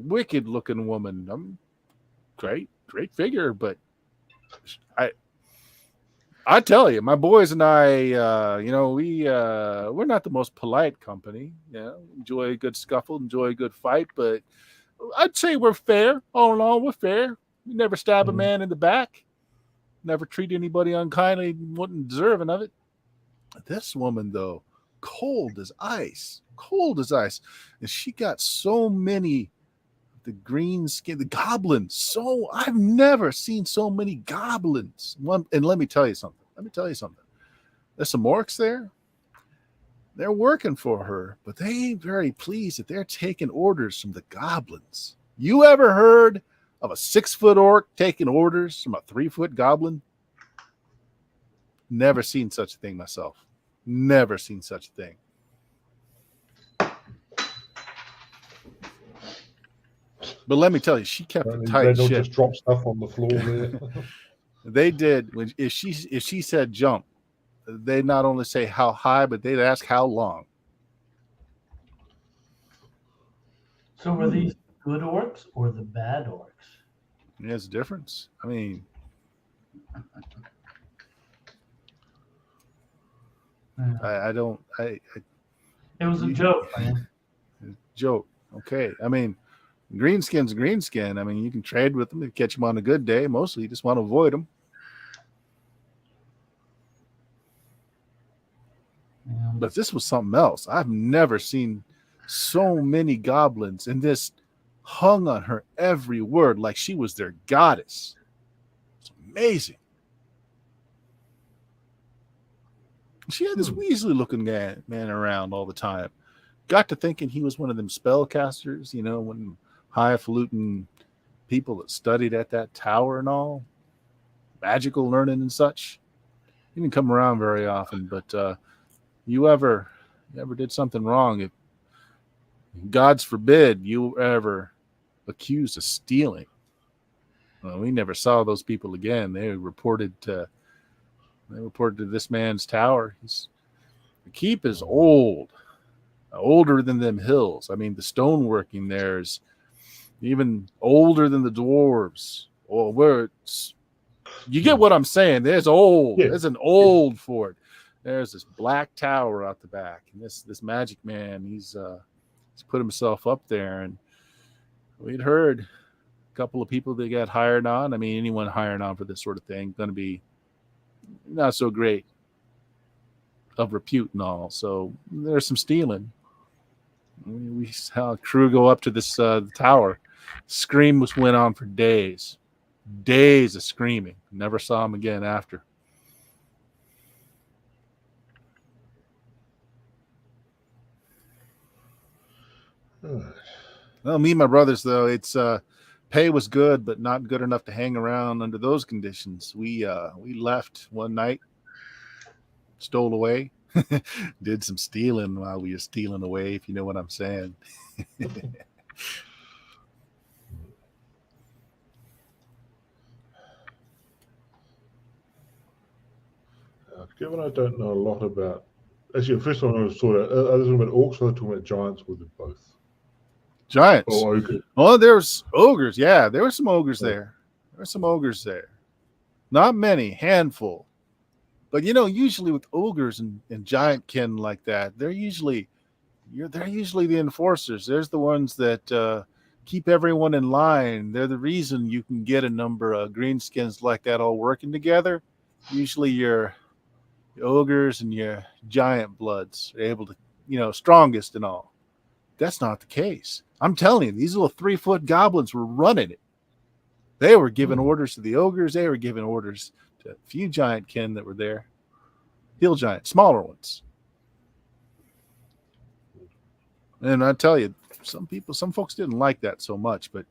looking woman. Great figure, but I tell you, my boys and I, you know, we're not the most polite company. You know, enjoy a good scuffle, enjoy a good fight, but I'd say we're fair. All in all, we're fair. We never stab a man in the back. Never treat anybody unkindly, wasn't deserving of it. This woman, though, cold as ice. And she got so many the green skin, the goblins. So I've never seen so many goblins. And let me tell you something. There's some orcs there. They're working for her, but they ain't very pleased that they're taking orders from the goblins. You ever heard of a 6-foot orc taking orders from a 3-foot goblin? Never seen such a thing myself. Never seen such a thing. But let me tell you, she kept a tight They don't ship. just drop stuff on the floor there. They did. If she said jump, they not only say how high, but they'd ask how long. So were these good orcs or the bad orcs? There's a difference. I mean, I don't. It was a joke, man. Joke. Okay. I mean, greenskin's greenskin. I mean, you can trade with them if you catch them on a good day. Mostly, you just want to avoid them. Yeah. But this was something else. I've never seen so many goblins, and this hung on her every word like she was their goddess. It's amazing. She had this Weasley-looking man around all the time. Got to thinking he was one of them spellcasters, you know, one highfalutin people that studied at that tower and all, magical learning and such. He didn't come around very often, but you ever did something wrong, if God's forbid you ever accused of stealing, well, we never saw those people again. They reported to this man's tower. The keep is old, older than them hills. I mean, the stoneworking there is even older than the dwarves. Well, you get what I'm saying. There's old. Yeah. There's an old fort. There's this black tower out the back, and this magic man, he's put himself up there, and we'd heard a couple of people that got hired on. I mean, anyone hired on for this sort of thing going to be not so great of repute and all. So there's some stealing. We saw a crew go up to this tower. Scream went on for days of screaming. Never saw him again after. Well, me and my brothers, though, it's pay was good, but not good enough to hang around under those conditions. We left one night, stole away, did some stealing while we were stealing away, if you know what I'm saying. Given I don't know a lot about, actually, the first time I saw that, I was talking about orcs, or talking about giants with them both. Giants. Oh, okay. Oh, there's ogres. Yeah, there were some ogres there. Not many, handful. But you know, usually with ogres and giant kin like that, they're usually the enforcers. There's the ones that keep everyone in line. They're the reason you can get a number of greenskins like that all working together. Usually your ogres and your giant bloods are able to, you know, strongest and all. That's not the case. I'm telling you, these little 3-foot goblins were running it. They were giving orders to the ogres. They were giving orders a few giant kin that were there. Hill giant, smaller ones. And I tell you, some folks didn't like that so much, but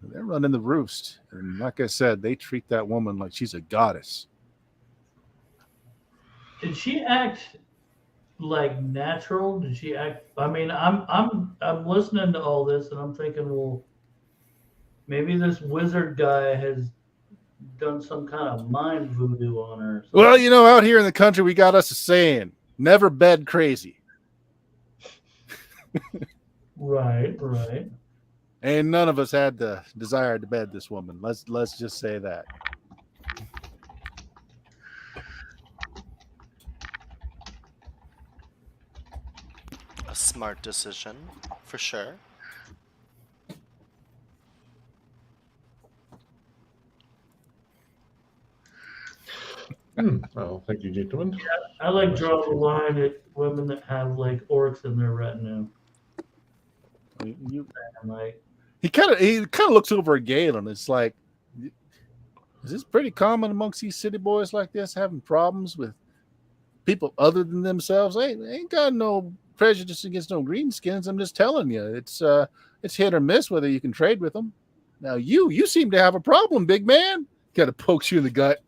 they're running the roost. And like I said, they treat that woman like she's a goddess. Did she act like natural? Did she act? I mean, I'm listening to all this and I'm thinking, well, maybe this wizard guy has done some kind of mind voodoo on her. Or something. Well, out here in the country, we got us a saying: never bed crazy. Right. And none of us had the desire to bed this woman. Let's just say that. A smart decision, for sure. Well, thank you, gentlemen. I like draw the line at women that have like orcs in their retinue. And like, He kind of looks over at Galen. It's like, is this pretty common amongst these city boys like this, having problems with people other than themselves? Hey, they ain't got no prejudice against no greenskins. I'm just telling you, it's hit or miss whether you can trade with them. Now you seem to have a problem, big man. Kind of pokes you in the gut.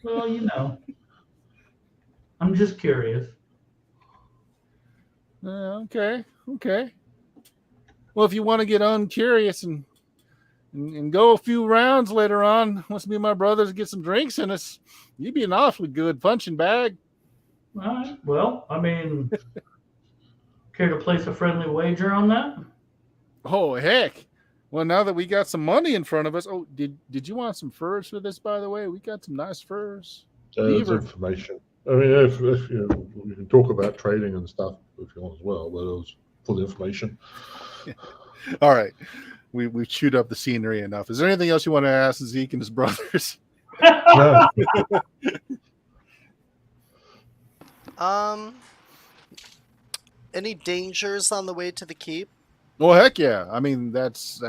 well, I'm just curious. Okay. Well, if you want to get uncurious and go a few rounds later on, once me and my brothers get some drinks in us, you'd be an awfully good punching bag. All right. Well, I mean, care to place a friendly wager on that? Oh, heck. Well, now that we got some money in front of us, did you want some furs for this, by the way? We got some nice furs. It's information. I mean, if you can talk about trading and stuff if you want as well, but it was for the information. All right. We've chewed up the scenery enough. Is there anything else you want to ask Zeke and his brothers? No. Any dangers on the way to the keep? Oh, heck yeah. I mean, that's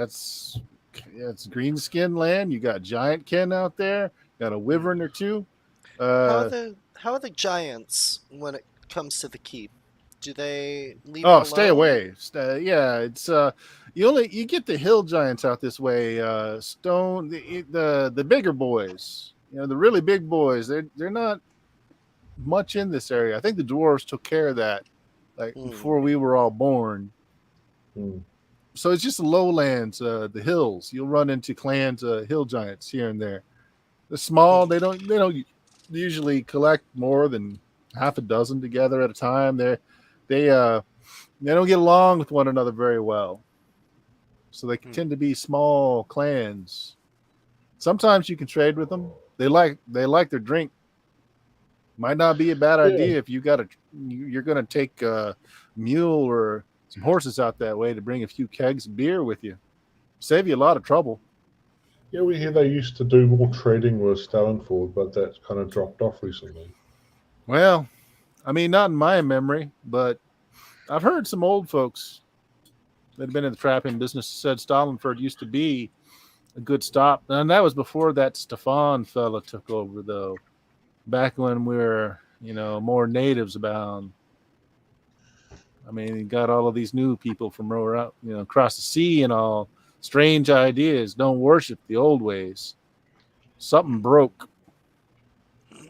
greenskin land. You got giant kin out there. Got a wyvern or two. How are the giants when it comes to the keep? Do they leave? Oh, it stay alone? away. Yeah, it's you get the hill giants out this way. Stone the bigger boys. The really big boys. They're not much in this area. I think the dwarves took care of that before we were all born. So it's just the lowlands, the hills. You'll run into clans of hill giants here and there. They're small. They don't usually collect more than half a dozen together at a time. They don't get along with one another very well. So they tend to be small clans. Sometimes you can trade with them. They like their drink. Might not be a bad idea if you're going to take a mule or some horses out that way to bring a few kegs of beer with you. Save you a lot of trouble. Yeah, we hear they used to do more trading with Stalinford, but that's kind of dropped off recently. Well, I mean, not in my memory, but I've heard some old folks that have been in the trapping business said Stalinford used to be a good stop. And that was before that Stefan fella took over, though. Back when we were, more natives abound. I mean, he got all of these new people from out, across the sea and all. Strange ideas. Don't worship the old ways. Something broke.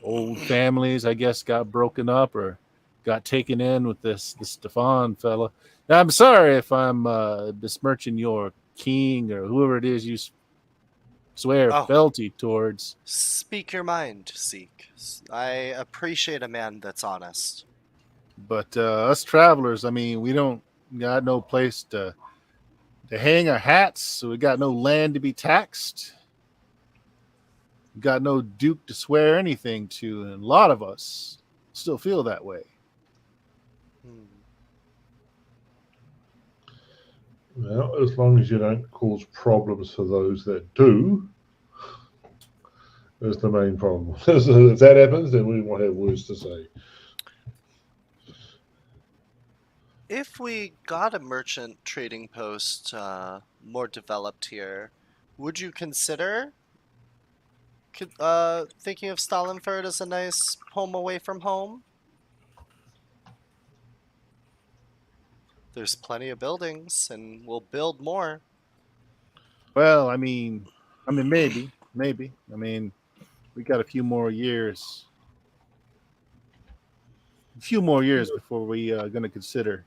Old families, I guess, got broken up or got taken in with this Stefan fella. Now, I'm sorry if I'm besmirching your king or whoever it is you swear fealty towards. Speak your mind, Zeke. I appreciate a man that's honest. But us travelers, I mean, we don't got no place to hang our hats, so we got no land to be taxed. We got no duke to swear anything to, and a lot of us still feel that way. Well, as long as you don't cause problems for those that do, is the main problem. If that happens, then we won't have words to say. If we got a merchant trading post more developed here, would you consider thinking of Stalinford as a nice home away from home? There's plenty of buildings, and we'll build more. Well, maybe. I mean, we got a few more years before we going to consider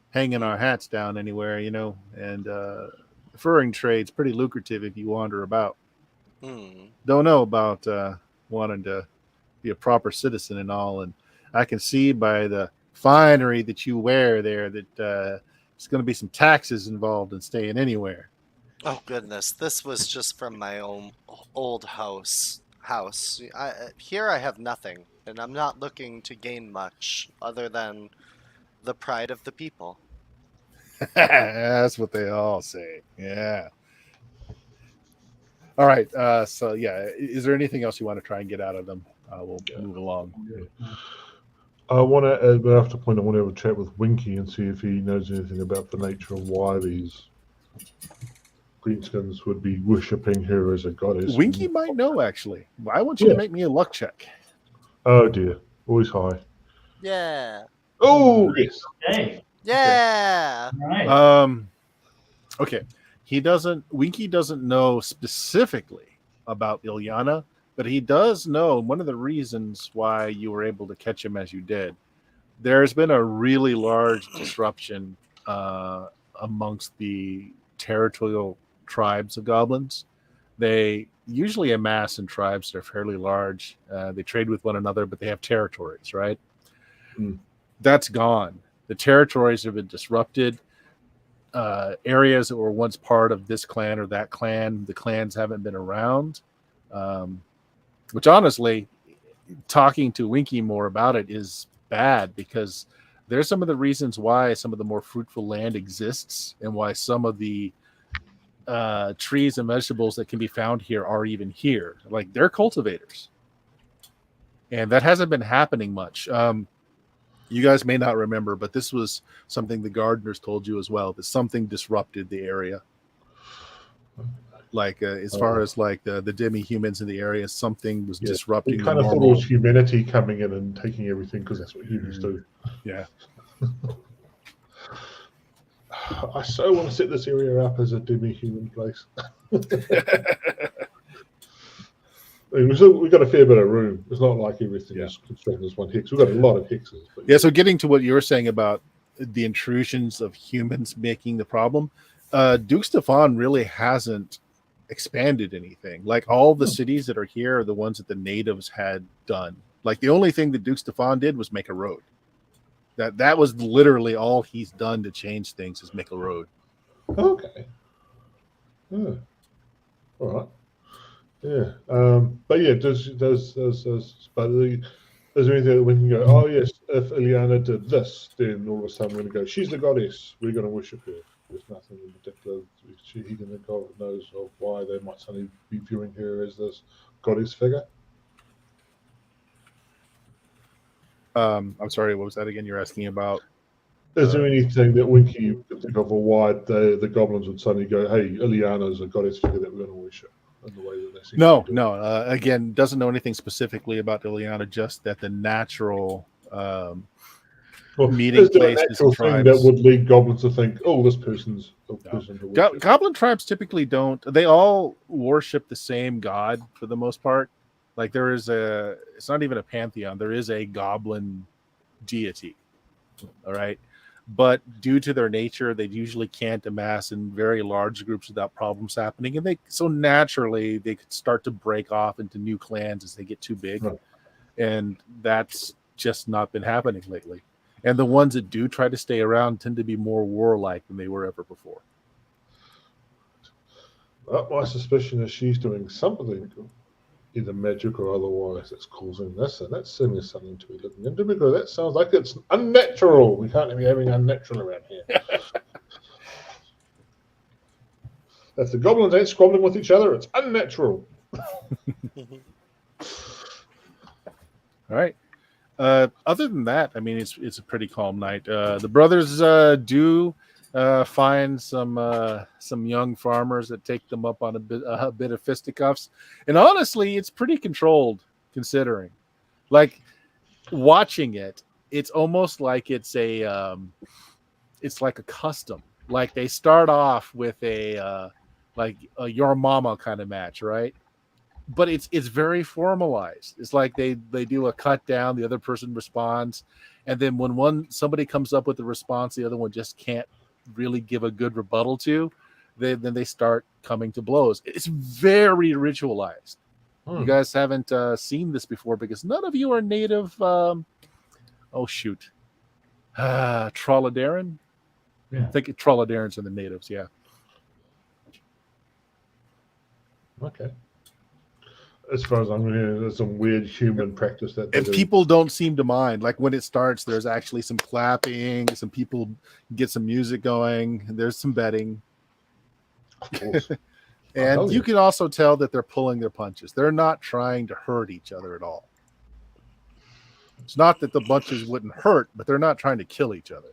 hanging our hats down anywhere, and the furring trade's pretty lucrative if you wander about. Hmm. Don't know about wanting to be a proper citizen and all, and I can see by the finery that you wear there that there's going to be some taxes involved in staying anywhere. Oh goodness, this was just from my own old house. Here I have nothing, and I'm not looking to gain much other than the pride of the people. That's what they all say. Yeah. All right. So yeah, is there anything else you want to try and get out of them? We'll move along. I want to, I have to point, I want to have a chat with Winky and see if he knows anything about the nature of why these greenskins would be worshipping her as a goddess. Winky might know, actually. I want you to make me a luck check. Oh dear, always high. Yeah. Oh yes. Hey, Yeah. all right. Okay. Winky doesn't know specifically about Ilyana, but he does know one of the reasons why you were able to catch him as you did. There's been a really large disruption amongst the territorial tribes of goblins. They usually amass in tribes that are fairly large. They trade with one another, but they have territories, right? Mm. That's gone. The territories have been disrupted. Areas that were once part of this clan or that clan, the clans haven't been around. Which honestly, talking to Winky more about it is bad, because there's some of the reasons why some of the more fruitful land exists and why some of the trees and vegetables that can be found here are even here. Like, they're cultivators, and that hasn't been happening much. You guys may not remember, but this was something the gardeners told you as well, that something disrupted the area. Like as far as like the demi-humans in the area, something was disrupting We kind the of normal. thought it was humanity coming in and taking everything, because that's what humans do. Yeah. I so want to set this area up as a demi-human place. We've got a fair bit of room. It's not like everything is constrained as one hex. We've got a lot of hexes. But Yeah, so getting to what you were saying about the intrusions of humans making the problem, Duke Stefan really hasn't expanded anything. Like, all the cities that are here are the ones that the natives had done. Like, the only thing that Duke Stefan did was make a road. That was literally all he's done to change things, is make a road. Okay. Yeah. All right. Yeah. But yeah, is there anything that we can go, oh yes, if Ilyana did this, then all of a sudden we're going to go, she's the goddess, we're going to worship her. There's nothing in particular he can think of that knows of why they might suddenly be viewing her as this goddess figure. I'm sorry, what was that again? You're asking about? Is there anything that Winky could think of, or why the goblins would suddenly go, hey, Ilyana is a goddess figure that we're going to worship? In the way that they seem to do it? Again, doesn't know anything specifically about Ilyana, just that the natural meeting is there places a natural and thing tribes that would lead goblins to think, oh, this person's a person to worship? Goblin tribes typically don't. They all worship the same god for the most part. Like, there is it's not even a pantheon. There is a goblin deity. All right. But due to their nature, they usually can't amass in very large groups without problems happening. And so naturally they could start to break off into new clans as they get too big. Right. And that's just not been happening lately. And the ones that do try to stay around tend to be more warlike than they were ever before. Well, my suspicion is she's doing something, either magic or otherwise, that's causing this, and that's certainly something to be looking into, because that sounds like it's unnatural. We can't be having unnatural around here. If the goblins ain't squabbling with each other, it's unnatural. All right. Other than that, I mean, it's a pretty calm night. The brothers do find some young farmers that take them up on a bit of fisticuffs, and honestly, it's pretty controlled considering. Like watching it, it's almost like it's like a custom. Like they start off with a your mama kind of match, right? But it's very formalized. It's like they do a cut down, the other person responds, and then when somebody comes up with a response, the other one just can't really give a good rebuttal to. Then they start coming to blows. It's very ritualized. You guys haven't seen this before because none of you are native. Oh shoot, Trolladarin. Yeah. I think Trolladarans are the natives. Yeah. Okay. As far as I'm hearing, there's some weird human practice that they And do. people don't seem to mind. Like when it starts, there's actually some clapping, some people get some music going, and there's some betting. Of course. And you yes. can also tell that they're pulling their punches. They're not trying to hurt each other at all. It's not that the bunches wouldn't hurt, but they're not trying to kill each other.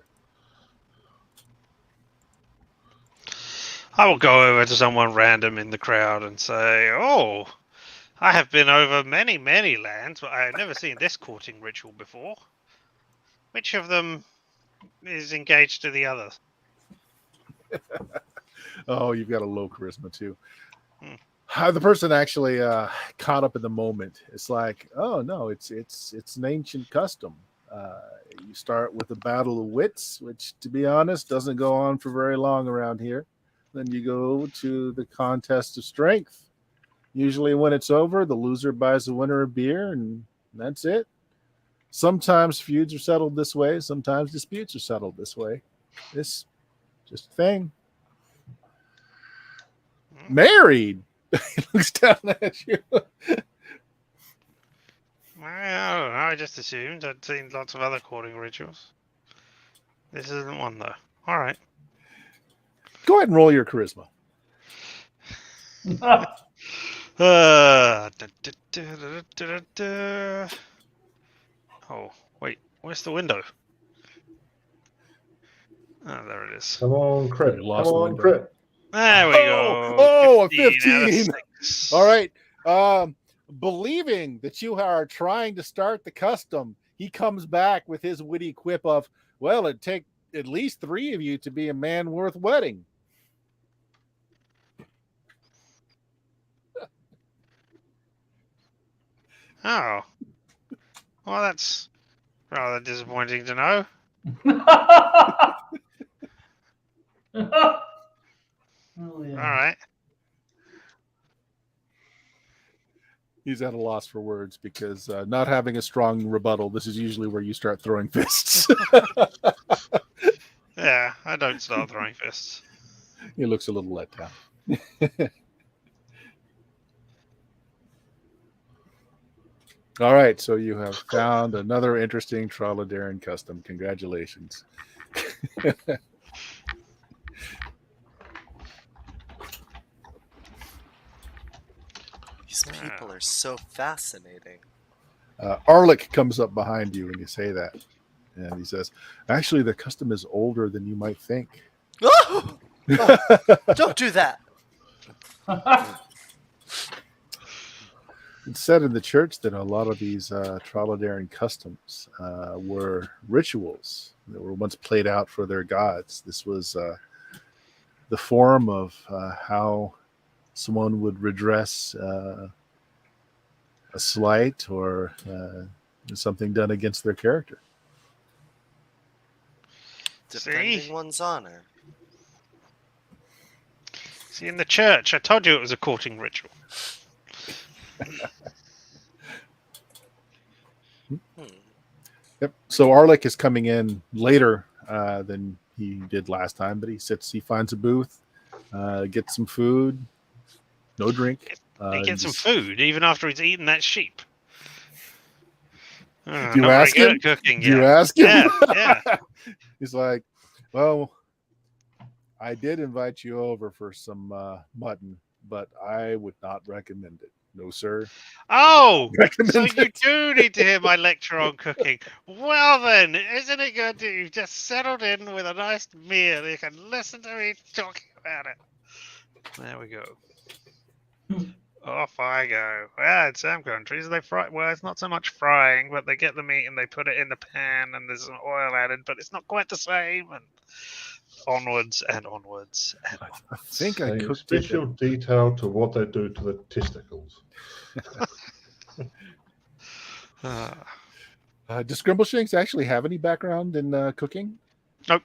I will go over to someone random in the crowd and say, "Oh, I have been over many, many lands, but I have never seen this courting ritual before. Which of them is engaged to the other?" Oh, you've got a low charisma too. The person actually caught up in the moment. It's like, oh no, it's an ancient custom. You start with a battle of wits, which, to be honest, doesn't go on for very long around here. Then you go to the contest of strength. Usually, when it's over, the loser buys the winner a beer, and that's it. Sometimes feuds are settled this way. Sometimes disputes are settled this way. It's just a thing. Married. He looks down at you. Well, I don't know. I just assumed I'd seen lots of other courting rituals. This isn't one, though. All right. Go ahead and roll your charisma. Oh, wait. Where's the window? Oh, there it is. Come on, crit. You Come lost the on, window. crit. There we go. Oh, a 15 out of 15. 6. All right. Believing that you are trying to start the custom, he comes back with his witty quip of, well, it'd take at least 3 of you to be a man worth wedding. Oh. Well, that's rather disappointing to know. Oh, yeah. All right. He's at a loss for words because not having a strong rebuttal, this is usually where you start throwing fists. Yeah, I don't start throwing fists. He looks a little let down. All right, so you have found another interesting Trolladarin custom. Congratulations. These people are so fascinating. Arlick comes up behind you when you say that. And he says, actually, the custom is older than you might think. Oh! Don't do that. It's said in the church that a lot of these Trolladarin customs were rituals that were once played out for their gods. This was the form of how someone would redress a slight or something done against their character. Defending one's honor. See, in the church, I told you it was a courting ritual. Yep. So Arlick is coming in later than he did last time, but he finds a booth, gets some food, no drink. He gets some food even after he's eaten that sheep. Do you ask him? Cooking, Do you ask him? Yeah. He's like, well, I did invite you over for some mutton, but I would not recommend it. No, sir. Oh, so Recommend you it. do need to hear my lecture on cooking. Well then, isn't it good that you've just settled in with a nice meal? You can listen to me talking about it. There we go. Off I go. Yeah, in some countries they fry. Well, it's not so much frying, but they get the meat and they put it in the pan, and there's some oil added, but it's not quite the same. And onwards and onwards and I onwards. think I Paying cooked it. special detail to what they do to the testicles. Does Scrimbleshanks actually have any background in cooking? Nope.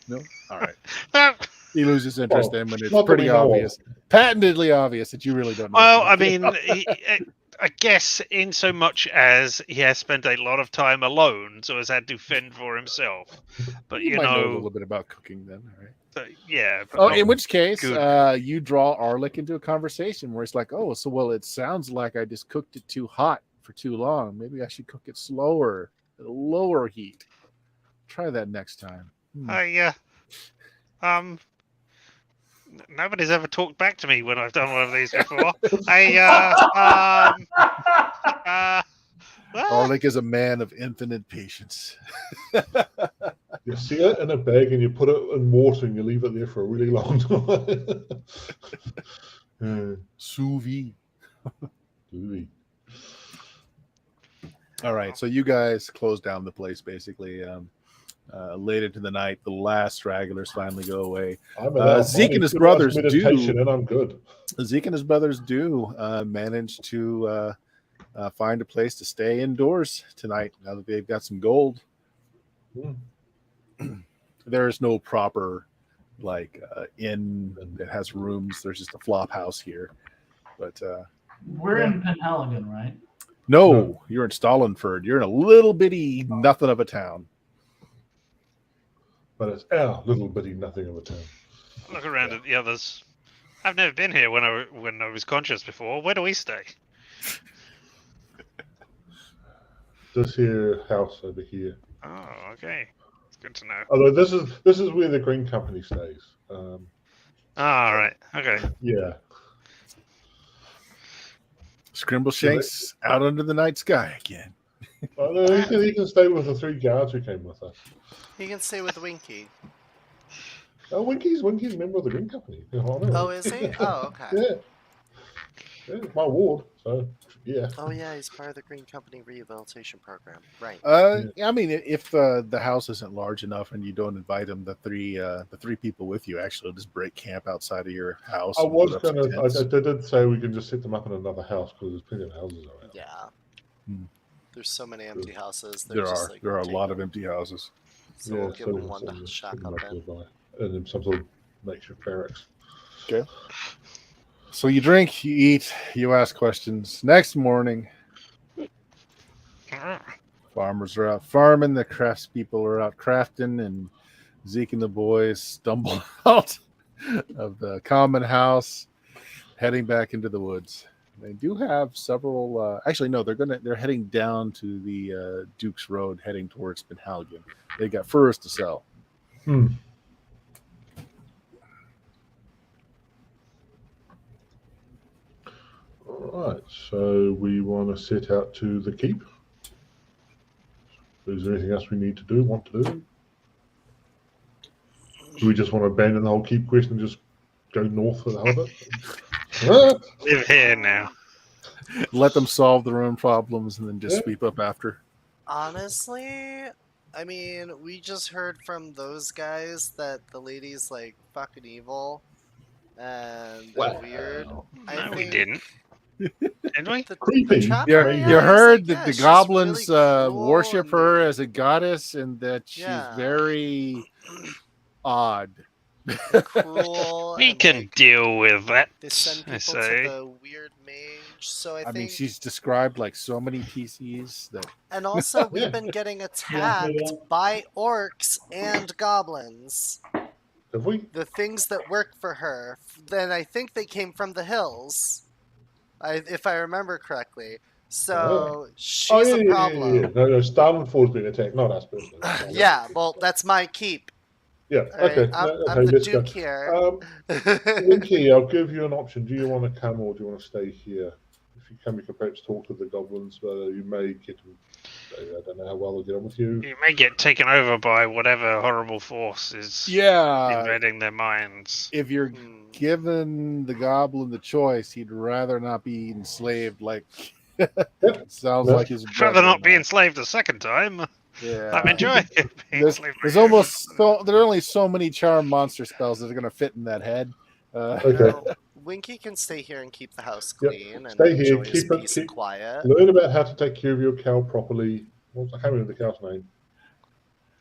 No. All right. Well, He loses interest Well, then when it's not that pretty we know of. obvious, patently obvious that you really don't know. I anything mean, about I guess in so much as he has spent a lot of time alone, so has had to fend for himself. But you you might know a know, little bit about cooking then. All right. yeah. But Oh, not in which case, good. you draw Arlick into a conversation where it's like, oh, so well, it sounds like I just cooked it too hot for too long. Maybe I should cook it slower, at a lower heat. Try that next time. Nobody's ever talked back to me when I've done one of these before. Well, Arlick is a man of infinite patience. You see it in a bag and you put it in water and you leave it there for a really long time. Sous vide. Really. All right, so you guys close down the place basically. Late into the night, the last stragglers finally go away. I'm an Zeke and his good brothers meditation do. and I'm good. Zeke and his brothers do manage to find a place to stay indoors tonight now that they've got some gold. There is no proper inn that has rooms. There's just a flop house here. But We're in Penhaligon, right? no, you're in Stalinford. You're in a little bitty nothing of a town. But it's our little bitty nothing of a town. look around at the others. I've never been here when I was conscious before. Where do we stay? This here house over here. Oh, okay. It's good to know. Although this is where the Green Company stays. All right. Okay. Yeah. Scrimbleshanks out under the night sky again. Although he can stay with the 3 guards who came with us. He can stay with Winky. Oh, Winky's a member of the Green Company. Oh, is he? Oh, okay. Yeah, my ward. So yeah. Oh, yeah, he's part of the Green Company rehabilitation program. Right. I mean, if the house isn't large enough and you don't invite them, the three people with you actually just break camp outside of your house. I and was put up some gonna. tents. I did say we can just set them up in another house because there's plenty of houses around. Yeah. Hmm. There's so many empty houses. There just, are a take lot them. of empty houses. So we'll give them one to shack up in. And then some sort of makeshift barracks. Okay. So you drink, you eat, you ask questions. Next morning, farmers are out farming, the craftspeople are out crafting, and Zeke and the boys stumble out of the common house, heading back into the woods. They do have several. Actually, no, they're heading down to the Duke's Road, heading towards Penhaligon. They got furs to sell. All right, so we want to set out to the keep. Is there anything else we need to do? Want to do? Do we just want to abandon the whole keep quest and just go north for the hell of it? Live here now. Let them solve their own problems and then just sweep up after. Honestly, I mean, we just heard from those guys that the lady's like fucking evil and Wow. weird. No, we didn't. Did we? Creepy. trapper You guy you is heard like, that yeah, the she's goblins really cool worship and her they- as a goddess and that she's Yeah. very odd. cruel. We and, can like, deal with that. They send I people say. to the weird mage. So I I think, mean, she's described like so many PCs that and also Yeah. we've been getting attacked by orcs and goblins. Have we? The things that work for her. Then I think they came from the hills, if I remember correctly. So she's a problem. Yeah. No, Stalinford's been attacked, not us personally. Yeah, well, that's my keep. Yeah. All right, Okay. I'm the let's Duke go. here. Winky, I'll give you an option. Do you want to come or do you want to stay here? if you come, you can perhaps talk to the goblins. You may get them. I don't know how well they'll get on with you. You may get taken over by whatever horrible force is invading their minds. If you're given the goblin the choice, he'd rather not be enslaved. Like sounds like his. I'd rather not be enslaved a second time. Yeah, I'm enjoying it. There's almost there are only so many charm monster spells that are going to fit in that head. Okay. Winky can stay here and keep the house clean and stay here, enjoy his peace and quiet. Learn about how to take care of your cow properly. I can't remember the cow's name.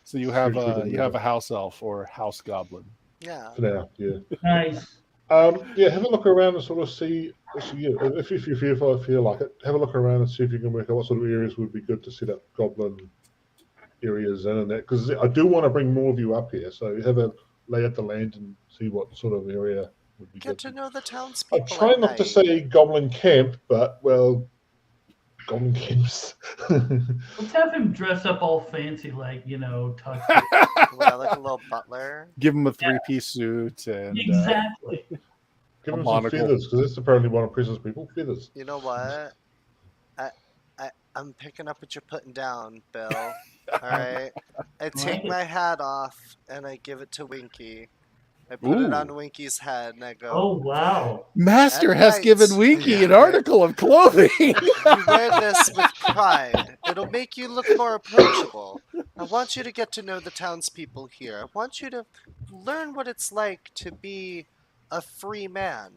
So you have a house elf or house goblin. Yeah. For now, yeah. Nice. Have a look around and sort of see if you feel like it. Have a look around and see if you can work out what sort of areas would be good to set up goblin areas in and that, because I do want to bring more of you up here. So have a lay out the land and see what sort of area would be good. Get to know the townspeople. I try not to say goblin camp, but goblin camps. Let's have him dress up all fancy, like talk. Like a little butler. Give him a 3-piece suit and exactly. Give him some feathers, because that's apparently one of Prison's people. Feathers. You know what? I'm picking up what you're putting down, Bill. All right. I take my hat off and I give it to Winky. I put it on Winky's head and I go, "Oh wow! Master has given Winky an article of clothing. You wear this with pride. It'll make you look more approachable. I want you to get to know the townspeople here. I want you to learn what it's like to be a free man,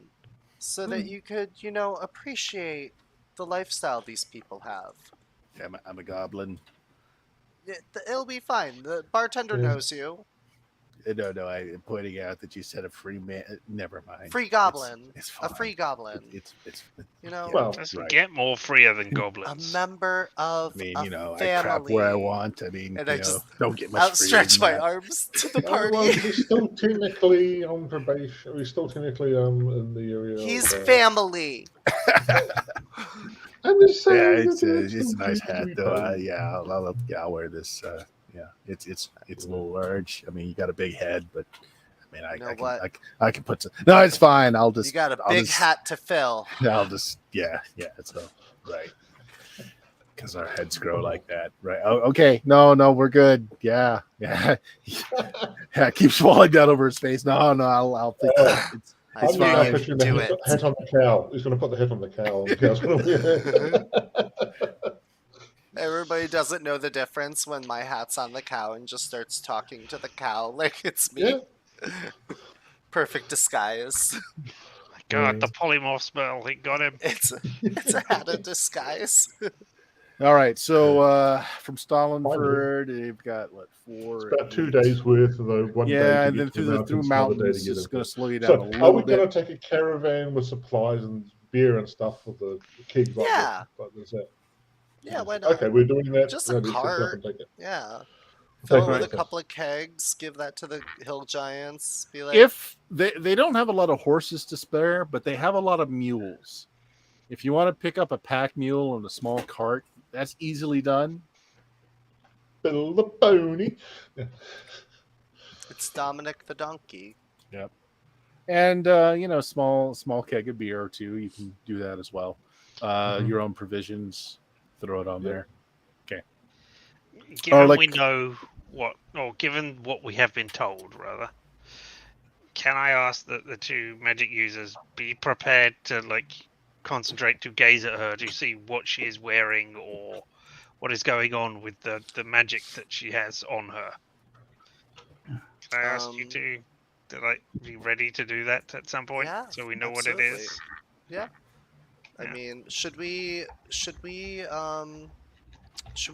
so that you could, appreciate the lifestyle these people have." Yeah, I'm a goblin. It'll be fine. The bartender knows you. No, I'm pointing out that you said a free man. Never mind. Free goblin. It's fine. A free goblin. It's doesn't get more freer than goblins. A member of a family. I crap where I want. I mean, and I just don't get much outstretch my arms to the party. Well, he's still technically on probation. He's still technically in the area. He's family. I'm just saying. Yeah, it's a nice hat though. I'll wear this. It's a little large. I mean, you got a big head, but I mean, I can put some. No, it's fine. You got a big hat to fill. It's right. Because our heads grow like that, right? Oh, okay, no, we're good. Yeah. Keeps falling down over his face. No, I'll fix it. It's fine. Do it. Hat on the cow. He's going to put the hat on the cow. And the cow's gonna... Everybody doesn't know the difference when my hat's on the cow and just starts talking to the cow like it's me. Yeah. Perfect disguise. God, the polymorph spell, he got him. It's a hat of disguise. All right, so from Stalinford, they've got 4? It's about 2 days worth of the 1 day. Yeah, and then through mountains, it's going to slow you down a little bit. Are we going to take a caravan with supplies and beer and stuff for the kegs? Yeah. Yeah, why not? Okay, we're doing that. Just a cart. Yeah. Fill with a couple of kegs, give that to the hill giants. Be like, if they don't have a lot of horses to spare, but they have a lot of mules. If you want to pick up a pack mule and a small cart, that's easily done. Bill the pony. It's Dominic the donkey. Yep. And small keg of beer or two, you can do that as well. Your own provisions, throw it on there. Okay. Given what we have been told, rather, can I ask that the 2 magic users be prepared to concentrate to gaze at her to see what she is wearing or what is going on with the magic that she has on her? Can I ask you to be ready to do that at some point, so we know absolutely. What it is? Yeah. I mean, should we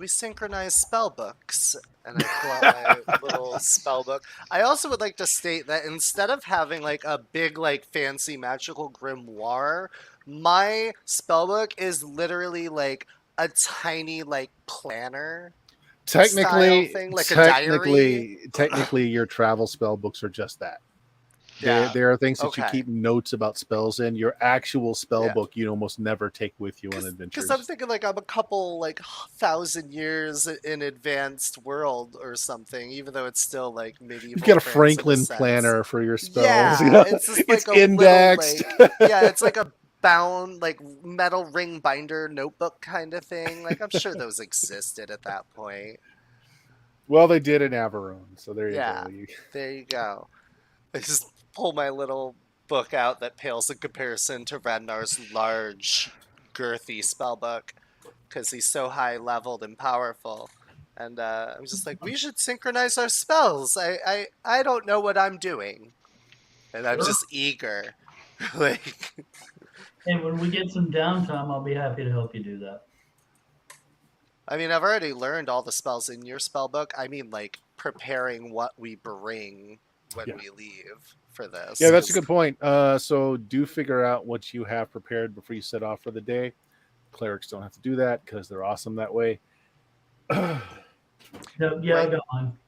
synchronize spell books? And I pull out my little spell book. I also would like to state that instead of having a big fancy magical grimoire, my spell book is literally a tiny planner. Technically, thing, a diary. Technically, your travel spell books are just that. Yeah. There are things that you keep notes about spells in. Your actual spell book you almost never take with you on adventures. Because I'm thinking I'm a couple 1,000 years in advanced world or something, even though it's still medieval. You've got a Franklin planner for your spells. Yeah, it's just it's a indexed. little, it's like a bound, like metal ring binder notebook kind of thing. Like I'm sure those existed at that point. Well, they did in Averone, so there you Yeah, go. there you go. I just pull my little book out that pales in comparison to Ragnar's large, girthy spell book because he's so high leveled and powerful. And I'm just like, we should synchronize our spells. I don't know what I'm doing, and I'm Sure. just eager. Like, Hey, when we get some downtime, I'll be happy to help you do that. I mean, I've already learned all the spells in your spell book. I mean, like preparing what we bring when Yeah. we leave for this. Yeah, that's a 'cause- good point. So do figure out what you have prepared before you set off for the day. Clerics don't have to do that because they're awesome that way. Yeah, I got mine.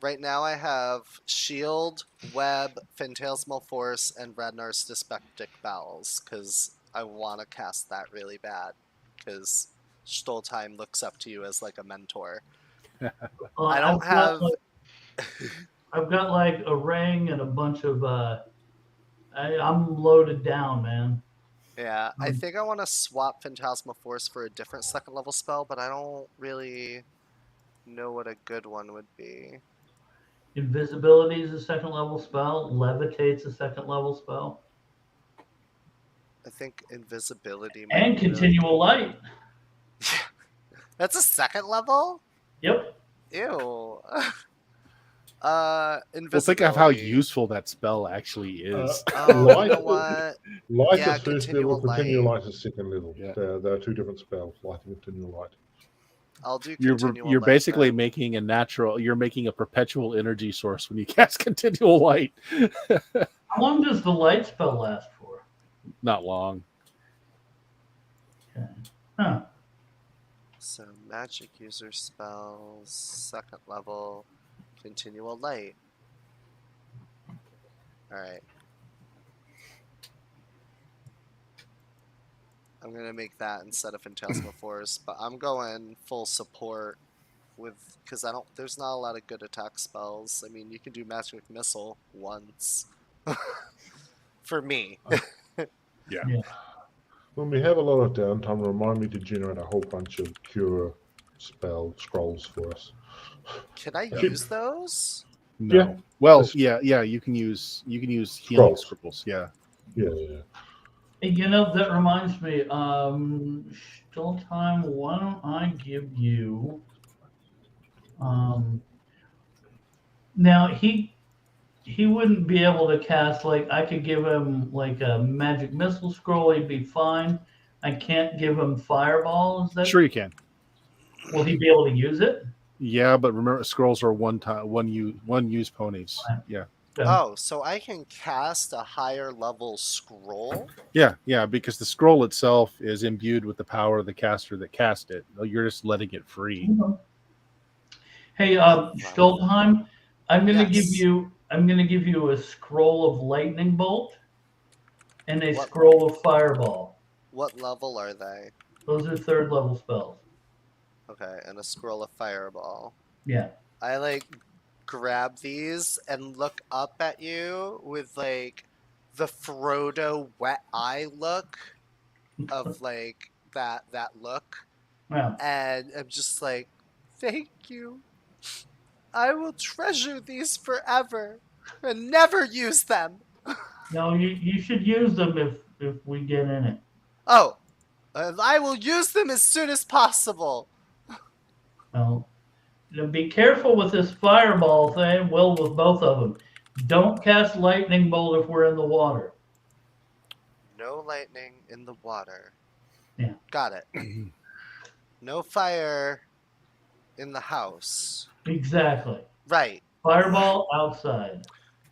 Right now I have Shield, Web, Phantasmal Force, and Radnar's Dyspeptic Bowels, because I want to cast that really bad, because Stoltheim looks up to you as like a mentor. I don't I've got like a ring and a bunch of. I'm loaded down, man. Yeah, I think I want to swap Phantasmal Force for a different second level spell, but I don't really know what a good one would be. Invisibility is a second level spell. Levitate's a second level spell. I think Invisibility might And be really continual light. That's a second level? Yep. Ew. Well, Invisibility. think of how useful that spell actually is. Oh, Light- you know what? Light Yeah, is first continual level, continual light. light is second level. Yeah. There are two different spells, light and continual light. I'll do You're continual you're light basically then. making a perpetual energy source when you cast continual light. How long does the light spell last for? Not long. Okay. Huh. So magic user spells, second level, continual light. Alright. I'm gonna make that instead of Phantasmal Force, but I'm going full support with because there's not a lot of good attack spells. I mean, you can do magic missile once. For me. Yeah. When we have a lot of downtime, remind me to generate a whole bunch of cure spell scrolls for us. Can I Yeah. use those? No. Yeah. Well, That's- yeah. You can use healing scrolls. Yeah. Yeah. Hey, you know, that reminds me, Stoltheim, why don't I give you now he wouldn't be able to cast, like, I could give him like a magic missile scroll, he'd be fine. I can't give him fireball, is that Sure, you can. will he be able to use it? Yeah, but remember, scrolls are one use ponies. Yeah. Oh, so I can cast a higher level scroll? Yeah, because the scroll itself is imbued with the power of the caster that cast it. You're just letting it free. Hey, Stoltheim, I'm gonna give Yes. you a scroll of lightning bolt and a What- scroll of fireball. What level are they? Those are third level spells. Okay, and a scroll of fireball. Yeah. I like grab these and look up at you with like the Frodo wet eye look of like that look, Yeah. and I'm just like, thank you. I will treasure these forever and never use them. No, you should use them if we get in it. Oh, I will use them as soon as possible. Well, be careful with this fireball thing. Well, with both of them, don't cast lightning bolt if we're in the water. No lightning in the water. Yeah. Got it. No fire in the house. Exactly. Right. Fireball outside.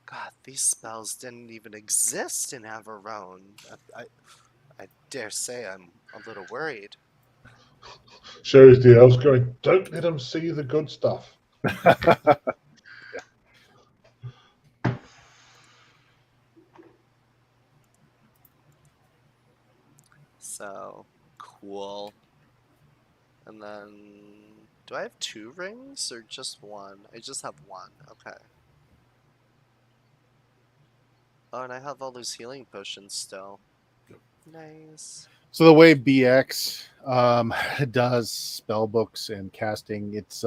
God, these spells didn't even exist in Averone. I dare say I'm a little worried. Shows the elves going, don't let them see the good stuff. So, cool. And then, do I have 2 rings or just 1? I just have 1. Okay. Oh, and I have all those healing potions still. Nice. So the way BX does spell books and casting, it's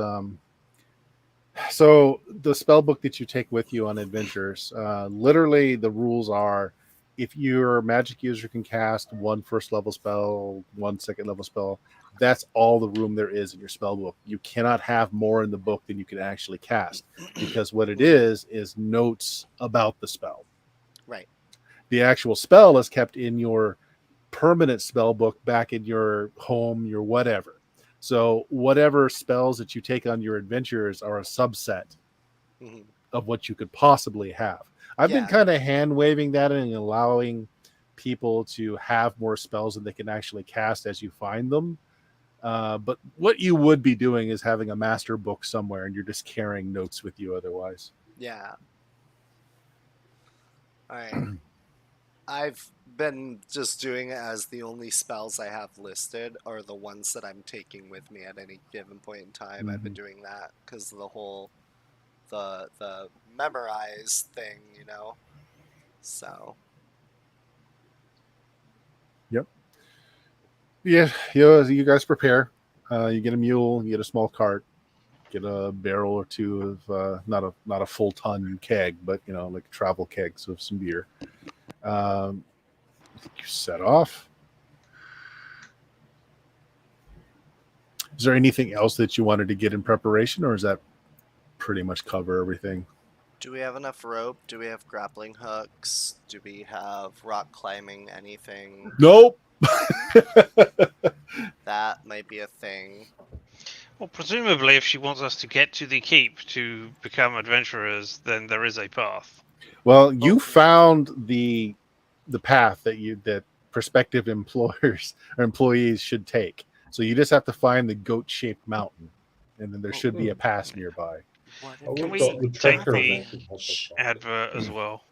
so the spell book that you take with you on adventures, literally the rules are if your magic user can cast one first level spell, one second level spell, that's all the room there is in your spell book. You cannot have more in the book than you can actually cast because what it is notes about the spell. Right. The actual spell is kept in your permanent spell book back in your home, your whatever. So whatever spells that you take on your adventures are a subset Mhm. of what you could possibly have. I've been Yeah. kind of hand waving that and allowing people to have more spells that they can actually cast as you find them. But what you would be doing is having a master book somewhere and you're just carrying notes with you otherwise. Yeah. All right. I've been just doing it as the only spells I have listed are the ones that I'm taking with me at any given point in time. I've been doing that because the whole the memorize thing, you know. So Yep. Yeah, you guys prepare. You get a mule, you get a small cart, get a barrel or two of not a full ton keg, but like travel kegs of some beer. I think you set off. Is there anything else that you wanted to get in preparation, or is that pretty much cover everything? do we have enough rope? Do we have grappling hooks? Do we have rock climbing? Anything? Nope. That might be a thing. Well, presumably, if she wants us to get to the keep to become adventurers, then there is a path. Well, you found the path that prospective employers or employees should take. So you just have to find the goat-shaped mountain, and then there should be a pass nearby. What Oh, if Can we've we got the take tracker the that can help us find it. advert as well?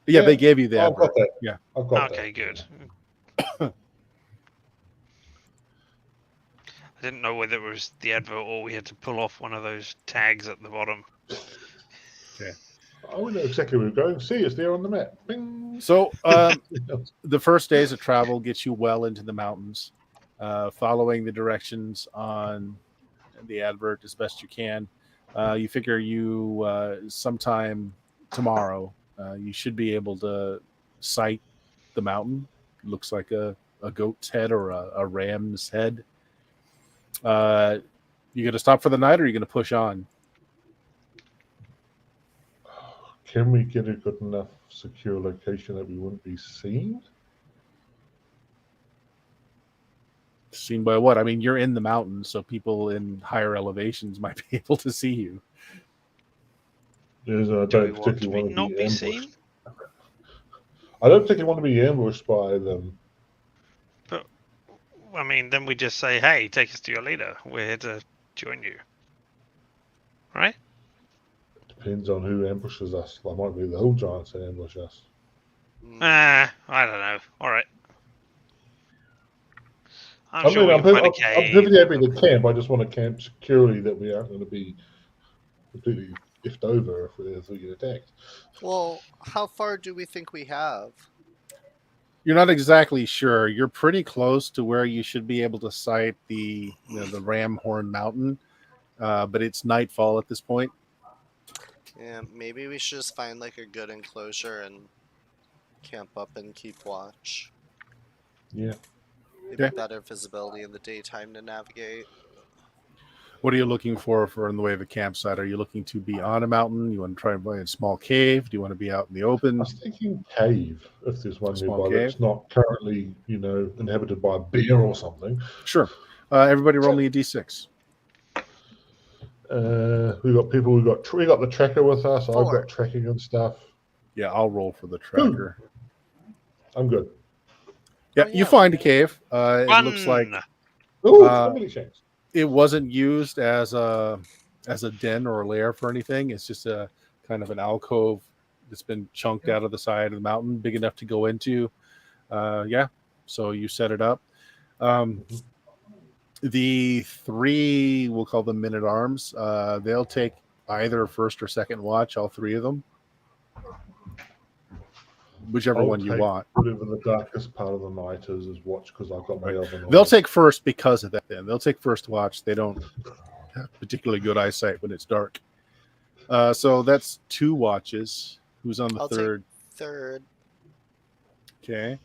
Yeah, they gave you the I've got advert. that. Yeah. I've got that. Okay, good. I didn't know whether it was the advert or we had to pull off one of those tags at the bottom. Okay. Oh, we know exactly where we're going. See, it's there on the map. Bing. So the first days of travel gets you well into the mountains, following the directions on the advert as best you can. You figure sometime tomorrow you should be able to sight the mountain. Looks like a goat's head or a ram's head. You going to stop for the night, or are you going to push on? Can we get a good enough secure location that we wouldn't be seen? Seen by what? I mean, you're in the mountains, so people in higher elevations might be able to see you. Yes, I Do we don't want to particularly want to not be be ambushed. seen? I don't particularly want to be ambushed by them. But, I mean, then we just say, hey, take us to your leader. We're here to join you. Right? Depends on who ambushes us. There might be the hill giants that ambush us. I don't know. All right. I'm I sure mean, we can find a I'm cave. perfectly happy to camp. I just want to camp securely that we aren't going to be completely effed over if we get attacked. Well, how far do we think we have? You're not exactly sure. You're pretty close to where you should be able to sight the Ram Horn Mountain, but it's nightfall at this point. Yeah, maybe we should just find like a good enclosure and camp up and keep watch. Yeah. Maybe Okay. better visibility in the daytime to navigate. What are you looking for in the way of a campsite? Are you looking to be on a mountain? You want to try and find a small cave? Do you want to be out in the I open? was thinking cave, if there's one A small nearby cave? that's not currently, inhabited by a bear or something. Sure. Everybody roll me a d6. We got people. We got the tracker with us. I've 4. got tracking and stuff. Yeah, I'll roll for the tracker. I'm good. Yeah, Oh, you yeah, find a we- cave. It looks like One. Oh, Uh, family checks. it wasn't used as a den or a lair for anything. It's just a kind of an alcove that's been chunked out of the side of the mountain, big enough to go into. So you set it up. The 3, we'll call them men at arms, they'll take either first or second watch, all 3 of them. whichever I'll one you take want. Whatever the darkest part of the night is watch because I've got my Right. oven on. They'll take first because of that. Then they'll take first watch. They don't have particularly good eyesight when it's dark. So that's 2 watches. Who's on the I'll take third? third. Okay.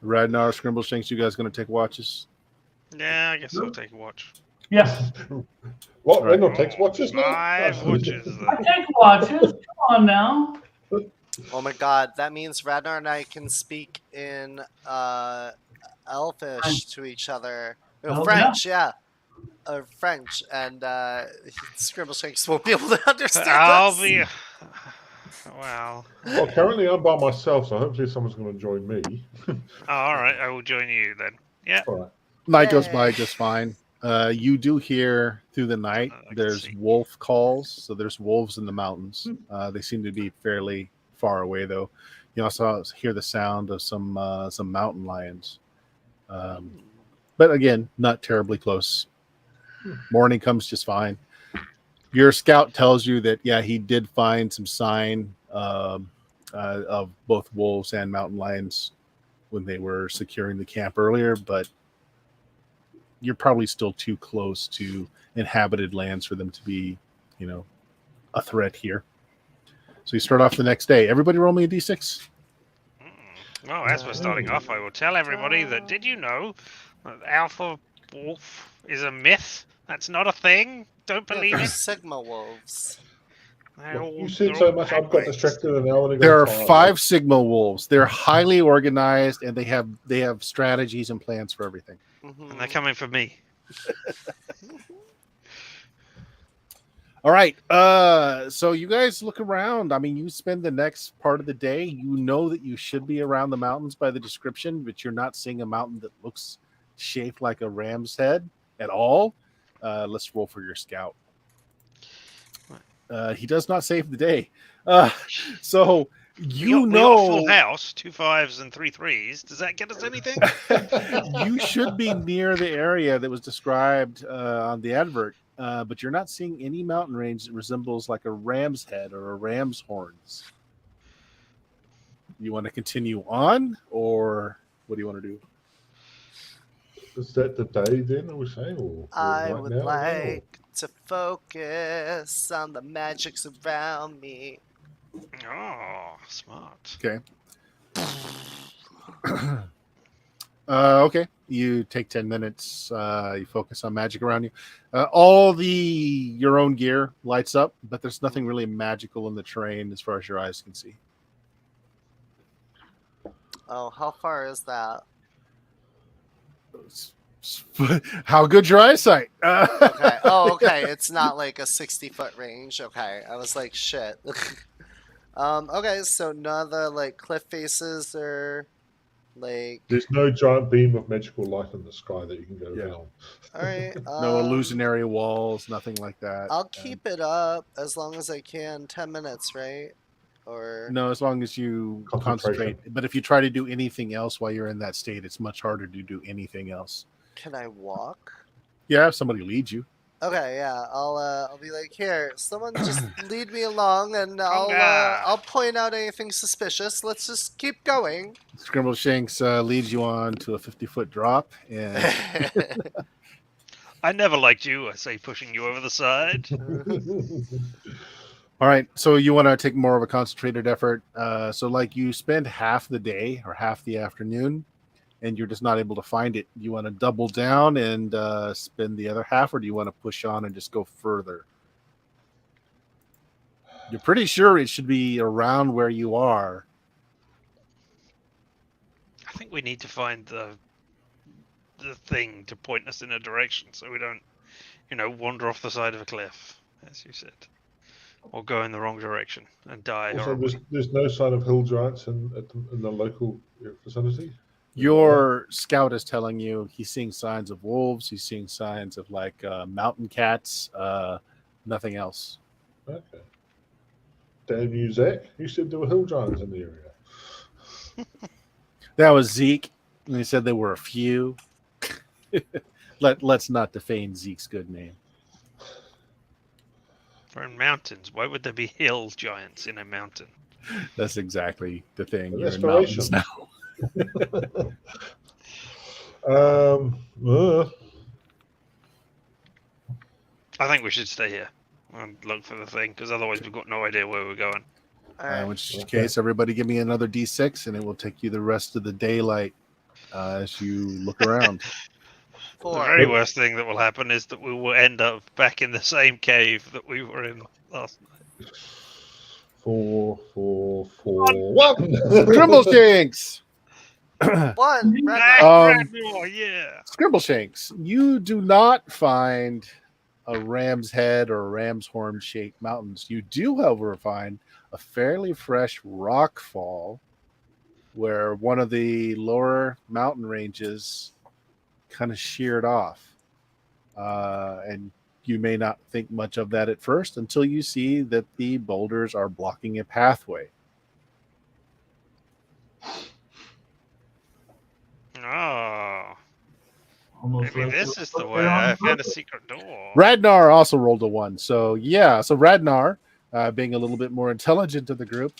Radnar, Scrimble Shanks, you guys going to take watches? Yeah, I guess I'll take a watch. Yes. What? Right. Renault takes watches now? 5 watches I then. take watches. Come on now. Oh my god, that means Radnar and I can speak in Elfish French. to each other. Oh, No, French, yeah. French, and Scribble Shakes won't be able to understand I'll us. be. Well. Well, currently I'm by myself, so hopefully someone's going to join me. All right, I will join you then. Yeah. All right. Night goes Yay. by just fine. You do hear through the night I can there's see. wolf calls. So there's wolves in the mountains. They seem to be fairly far away, though. You also hear the sound of some mountain lions. But again, not terribly close. Morning comes just fine. Your scout tells you that, yeah, he did find some sign of both wolves and mountain lions when they were securing the camp earlier, but you're probably still too close to inhabited lands for them to be, a threat here. So you start off the next day. Everybody roll me a d6. Well, as we're starting off, I will tell everybody that did you know that Alpha Wolf is a myth? That's not a thing. Don't Yeah, believe they're it. Sigma wolves. You said so much, I've got distracted an hour ago. There are 5 Sigma wolves. They're highly organized, and they have strategies and plans for everything. Mhm. And they're coming for me. All right. So you guys look around. I mean, you spend the next part of the day. You know that you should be around the mountains by the description, but you're not seeing a mountain that looks shaped like a ram's head at all. Let's roll for your scout. He does not save the day. So We got a full house, 2 5s and 3 3s. Does that get us anything? You should be near the area that was described on the advert, but you're not seeing any mountain range that resembles like a ram's head or a ram's horns. You want to continue on, or what do you want to do? Is that the day then, are we saying? Or I right would now, like to focus on the magics around me. Oh, smart. Okay. Okay. You take 10 minutes. You focus on magic around you. All your own gear lights up, but there's nothing really magical in the terrain as far as your eyes can see. Oh, how far is that? How good's your eyesight? Okay. Oh, okay. It's not like a 60-foot range. Okay. I was like, shit. Okay, so none of the like cliff faces or like. There's no giant beam of magical light in the sky that you can go down. All right. No illusionary walls, nothing like that. I'll keep it up as long as I can. 10 minutes, right? Or no, as long as you concentrate. But if you try to do anything else while you're in that state, it's much harder to do anything else. can I walk? Yeah, if somebody leads you. Okay, yeah. I'll be like, here, someone just lead me along, and I'll point out anything suspicious. Let's just keep going. Scrimble Shanks leads you on to a 50-foot drop, and I never liked you. I say pushing you over the side. all right. So you want to take more of a concentrated effort. So like you spend half the day or half the afternoon, and you're just not able to find it. You want to double down and spend the other half, or do you want to push on and just go further? You're pretty sure it should be around where you are. I think we need to find the thing to point us in a direction so we don't, wander off the side of a cliff, as you said, or go in the wrong direction and die. Also, there's no sign of hill giants in the local vicinity. Your scout is telling you he's seeing signs of wolves. He's seeing signs of like mountain cats. Nothing else. Okay. Damn you, Zach. You said there were hill giants in the area. That was Zeke. And he said there were a few. Let's not defame Zeke's good name. We're in mountains. Why would there be hill giants in a mountain? That's exactly the thing. An You're in mountains escalation. now. I think we should stay here and look for the thing, because otherwise we've got no idea where we're going. All In right. which Okay. case, everybody give me another D6, and it will take you the rest of the daylight as you look around. The 4. very worst thing that will happen is that we will end up back in the same cave that we were in last night. 4, 4, 4, 1. Scrimbleshanks! 1. Red Ah, Knight. Radmore, yeah. Scrimbleshanks, you do not find a ram's head or ram's horn shaped mountains. You do, however, find a fairly fresh rock fall where one of the lower mountain ranges kind of sheared off. And you may not think much of that at first until you see that the boulders are blocking a pathway. Oh, Almost maybe like this they is the put way. there on I found a purpose. secret door. Radnar also rolled a 1. So, yeah. So, Radnar, being a little bit more intelligent of the group,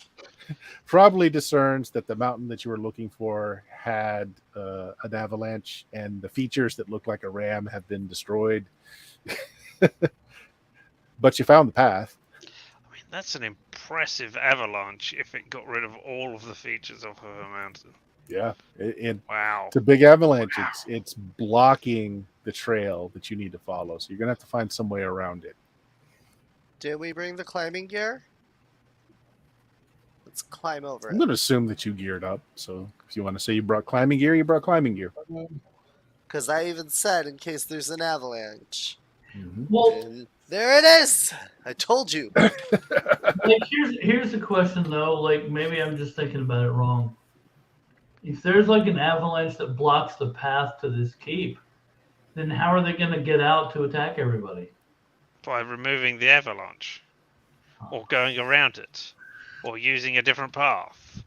probably discerns that the mountain that you were looking for had an avalanche, and the features that look like a ram have been destroyed. But you found the path. I mean, that's an impressive avalanche if it got rid of all of the features of a mountain. Yeah. Wow. It's a big avalanche. It's blocking the trail that you need to follow. So, you're going to have to find some way around it. Did we bring the climbing gear? Let's climb over I'm it. going to assume that you geared up. So, if you want to say you brought climbing gear, you brought climbing gear. Because I even said in case there's an avalanche. Mm-hmm. Well, And there it is! I told you. like here's the question though. Like maybe I'm just thinking about it wrong. If there's like an avalanche that blocks the path to this keep, then how are they going to get out to attack everybody? By removing the avalanche, or going around it, or using a different path,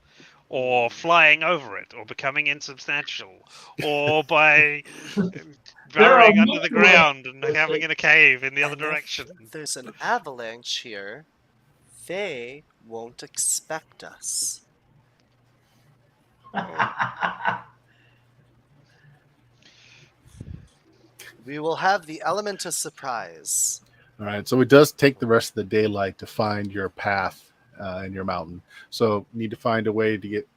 or flying over it, or becoming insubstantial, or by burrowing under the ground and having in a cave in the other And if direction. there's an avalanche here, they won't expect us. We will have the element of surprise. All right, so it does take the rest of the daylight to find your path in your mountain. So you need to find a way to get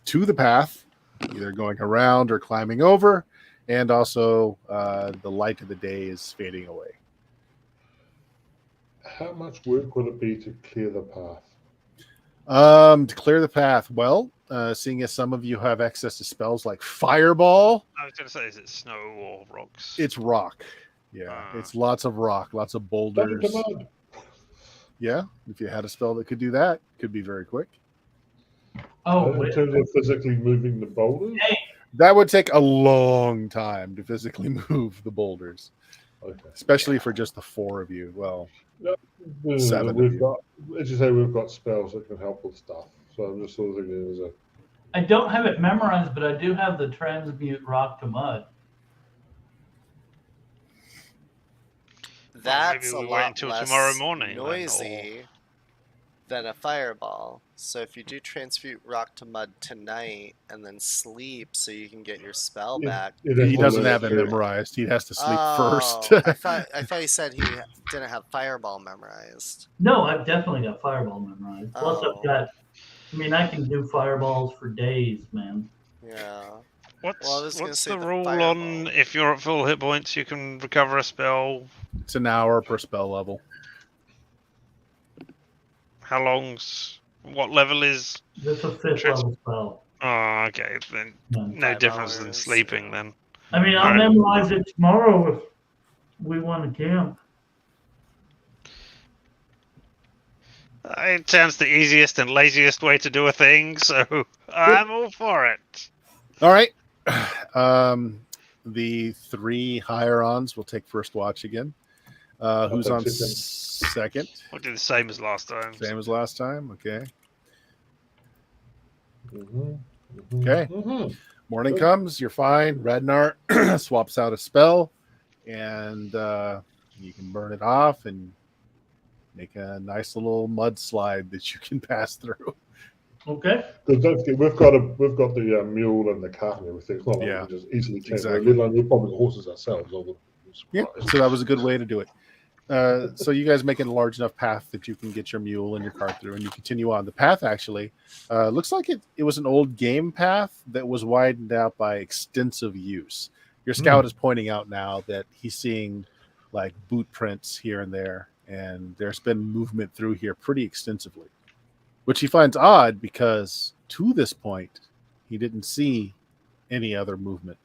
to the path, either going around or climbing over, and also the light of the day is fading away. How much work will it be to clear the path? To clear the path, well, seeing as some of you have access to spells like Fireball, I was going to say, is it snow or rocks? it's rock. Yeah, it's lots of rock, lots of Thunder boulders. to mud. Yeah, if you had a spell that could do that, it could be very quick. Oh, In wait. terms of physically moving the boulders? That would take a long time to physically move the boulders, Okay. especially for just the 4 of you. Well, No, 7 of we've you. got, as you say, we've got spells that can help with stuff. So I'm just sort of thinking as a I don't have it memorized, but I do have the transmute rock to mud. That's maybe a we wait lot until less tomorrow morning then, noisy than a fireball. So if you do transmute rock to mud tonight and then sleep so you can get your spell back. He doesn't have it it. memorized. He has to sleep first. Oh, I thought he said he didn't have fireball memorized. No, I've definitely got fireball memorized. Plus, Oh. I've got. I mean, I can do fireballs for days, man. Yeah. What's, Well, I was gonna what's say the the rule fireball. on if you're at full hit points, you can recover a spell? It's an hour per spell level. How long's... What level is... That's a 5th level spell. Oh, okay. Then Yeah. no 5 difference than hours, sleeping yeah. then. I mean, I'll Alright. memorize it tomorrow if we want to camp. It sounds the easiest and laziest way to do a thing, so I'm all for it. All right. The 3 higher-ons will take first watch again. Who's take on second. second? We'll do the same as last time. Same as last time. Okay. Okay. Okay. Morning Good. comes. You're fine. Radnar swaps out a spell, and you can burn it off and make a nice little mudslide that you can pass through. Okay. Because don't forget, we've got the mule and the cart and everything. It's not like Yeah, we can just easily take exactly. Let alone we're probably horses ourselves. I would be Yeah, surprised. so that was a good way to do it. So you guys make it a large enough path that you can get your mule and your cart through, and you continue on. The path actually looks like it was an old game path that was widened out by extensive use. Your scout is pointing out now that he's seeing like boot prints here and there, and there's been movement through here pretty extensively, which he finds odd because to this point he didn't see any other movement.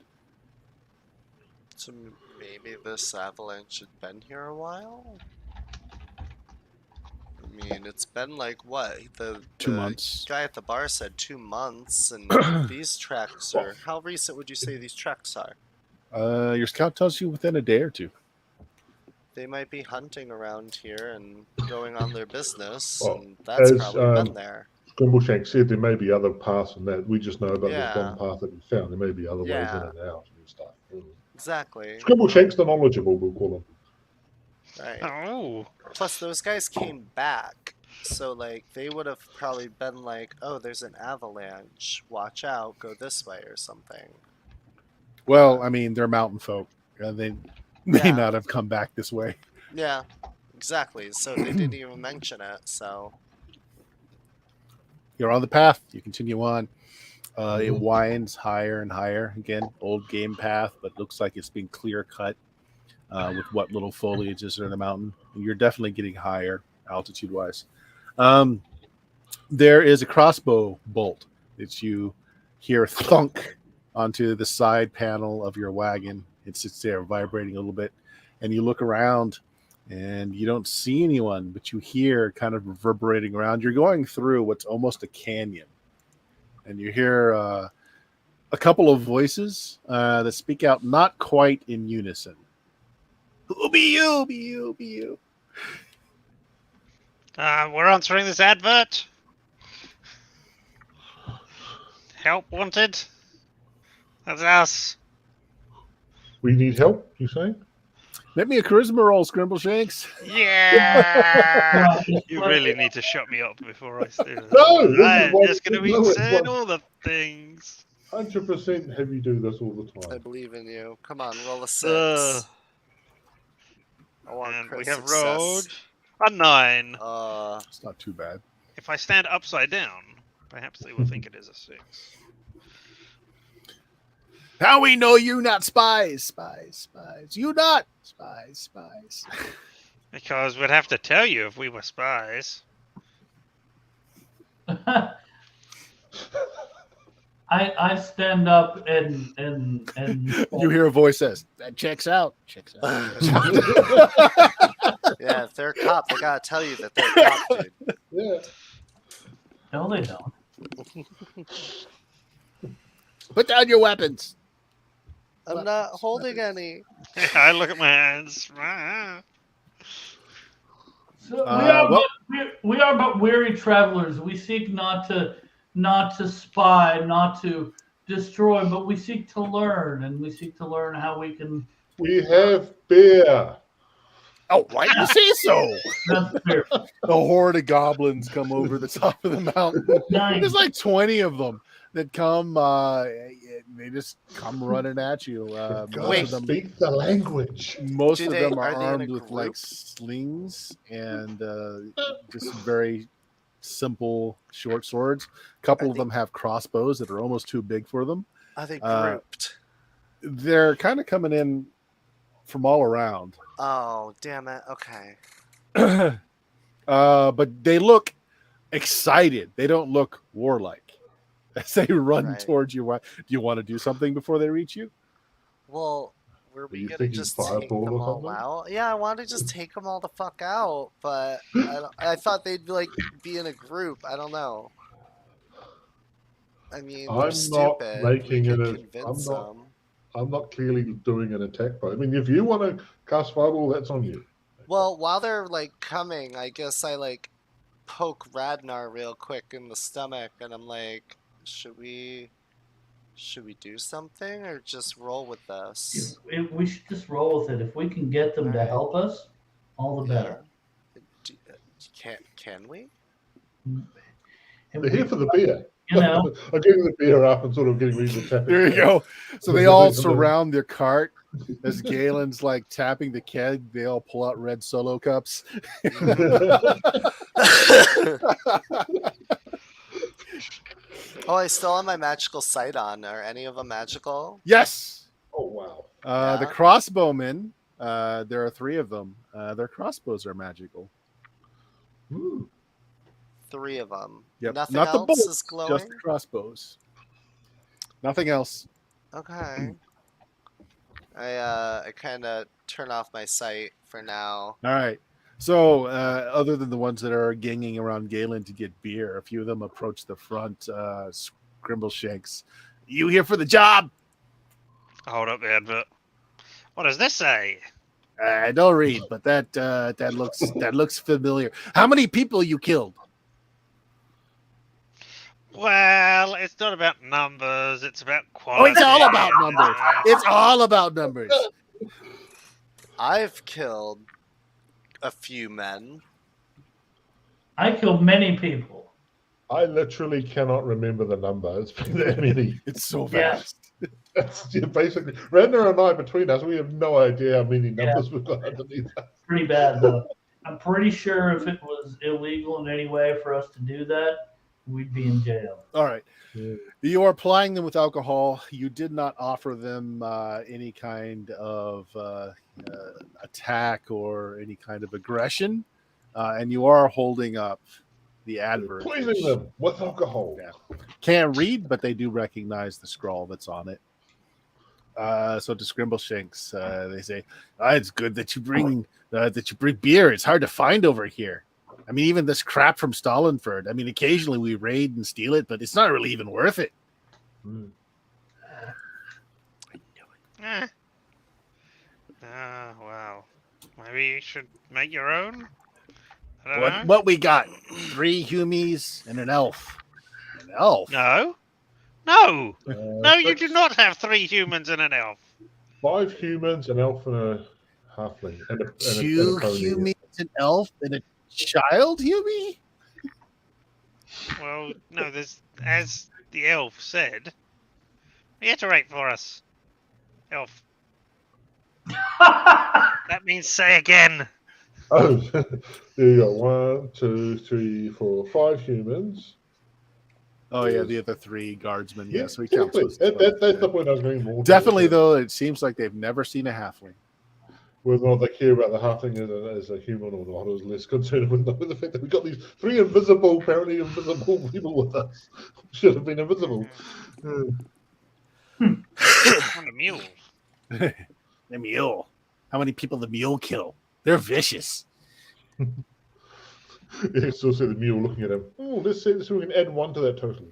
So maybe this avalanche had been here a while? I mean, it's been like what? The 2 months. guy at the bar said 2 months, and these tracks are. How recent would you say these tracks are? Your scout tells you within a day or two. They might be hunting around here and going on their business, Well, and that's as, probably been there. Grimbleshank said, there may be other paths than that. We just know about this one Yeah. path that we found. There may be other ways in Yeah. and out and stuff. Exactly. Grimbleshank's the knowledgeable, we'll call him. Right. Oh, Plus, those guys came back, so like they would have probably been like, "Oh, there's an avalanche. Watch out. Go this way or something." Well, I mean, they're mountain folk. They may Yeah. not have come back this way. Yeah, exactly. So they didn't even mention it. So You're on the path. You continue on. It Mhm. winds higher and higher. Again, old game path, but looks like it's been clear cut with what little foliage is in the mountain. You're definitely getting higher altitude wise. There is a crossbow bolt that you hear thunk onto the side panel of your wagon. It sits there vibrating a little bit, and you look around and you don't see anyone, but you hear kind of reverberating around. You're going through what's almost a canyon, and you hear a couple of voices that speak out not quite in unison. Who be you? Be you? Be you? we're answering this advert. Help wanted. That's us. We need help, you saying? Make me a charisma roll, Scrimbleshanks. Yeah. Yeah, You really need to shut me up before I do this. No, this is I'm what- just going to be no, it's saying what- all the things. 100% have you do this all the I time. believe in you. Come on, roll a 6. Ugh. I want And crit we have success. rolled a 9. It's not too bad. If I stand upside down, perhaps they will think it is a 6. How we know you not spies? Spies. You not spies. Because we'd have to tell you if we were spies. I stand up and You hear a voice says, "That checks out." Checks out. Yeah, if they're a cop, they gotta tell you that they're a cop, dude. Yeah. no, they don't. Put down your weapons. I'm not holding any. I look at my hands. Ah. So well- we are but weary travelers. We seek not to spy, not to destroy, but we seek to learn, and we seek to learn how we can. We have beer. Oh, why do you say so? That's fair. The horde of goblins come over the top of the mountain. Nice. There's like 20 of them that come. They just come running at you. Most Wait. of them, Speak the language. most Do of they- them are are they in a armed with like group? slings and just very simple short swords. A couple Are of they- them have crossbows that are almost too big for them. Are they Uh, grouped? They're kind of coming in from all around. Oh, damn it. Okay. But they look excited. They don't look warlike. As they run Right. towards you, do you want to do something before they reach you? Well, were we you gonna thinking just take fireball them or all something? out? Yeah, I wanted to just take them all the fuck out, but I thought they'd like be in a group. I don't know. I mean, I'm they're not stupid. making we it could a- convince I'm not- them. I'm not clearly doing an attack, but I mean, if you want to cast fireball, that's on you. Well, while they're like coming, I guess I like poke Radnar real quick in the stomach, and I'm like, should we do something or just roll with this? We should just roll with it. If we can get them to Alright. help us, all the better. Yeah. Can we? They're here for the beer. You know, I'm getting the beer up and sort of getting ready to tap it. There you go. So they all surround their cart as Galen's like tapping the keg. They all pull out red Solo cups. Oh, I still have my magical sight on. Are any of them magical? Yes. Oh, wow. The Yeah. crossbowmen. There are 3 of them. Their crossbows are magical. Ooh. 3 of them. Yep. Nothing Not the else bolts, is glowing. just the crossbows. Nothing else. Okay. I kind of turn off my sight for now. All right. So, other than the ones that are ganging around Galen to get beer, a few of them approach the front. Scrimbleshanks, you here for the job? Hold up the advert. What does this say? I don't read, but that looks familiar. How many people you killed? Well, it's not about numbers. It's about Oh, quality. it's all about numbers. It's all about numbers. I've killed a few men. I killed many people. I literally cannot remember the number. It's been that many. It's so Yeah. fast. That's basically Radner and I between us. We have no idea how many numbers we've got underneath us. Pretty bad though. I'm pretty sure if it was illegal in any way for us to do that, we'd be in jail. All right. Yeah. You are plying them with alcohol. You did not offer them any kind of attack or any kind of aggression, and you are holding up the advert. Poisoning them with alcohol. Yeah. Can't read, but they do recognize the scrawl that's on it. So to Scrimbleshanks, they say, "It's good that you bring beer. It's hard to find over here. I mean, even this crap from Stalinford. I mean, occasionally we raid and steal it, but it's not really even worth it." Mm. Eh. Well, maybe you should make your own. I don't know. What we got? 3 humies and an elf. An elf? No. No. Uh, No, you six, do not have 3 humans and an elf. 5 humans, an elf, and a halfling, and a 2 pony. humies, an elf, and a child humie? Well, no, there's, as the elf said, reiterate for us. Elf. That means say again. Oh, there you go. 1, 2, 3, 4, 5 humans. Oh, yeah, the other 3 guardsmen. Yeah, so he counts exactly. those as That's well. the point I was going more. Definitely, though, it seems like they've never seen a halfling. Whether or not they care about the halfling as a human or not, I was less concerned with the fact that we got these 3 apparently invisible people with us. Should have been invisible. On a mule. The mule. How many people the mule kill? They're vicious. Yeah, so see the mule looking at him. Oh, let's see so we can add 1 to that total.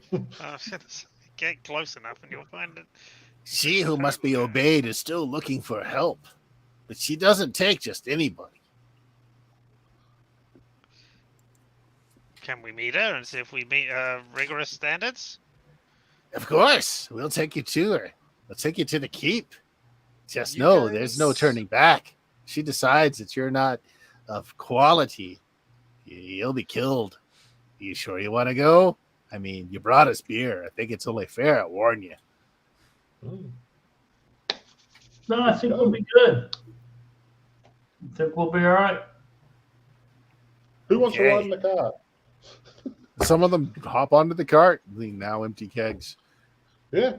Get close enough and you'll find it. She who must be obeyed is still looking for help, but she doesn't take just anybody. Can we meet her and see if we meet rigorous standards? Of course, we'll take you to her. We'll take you to the keep. Just You know guys- there's no turning back. She decides that you're not of quality, you'll be killed. You sure you want to go? I mean, you brought us beer. I think it's only fair I warn you. No, I think we'll be good. I think we'll be all right. Who wants to Okay. ride in the car? Some of them hop onto the cart, the now empty kegs. Yeah.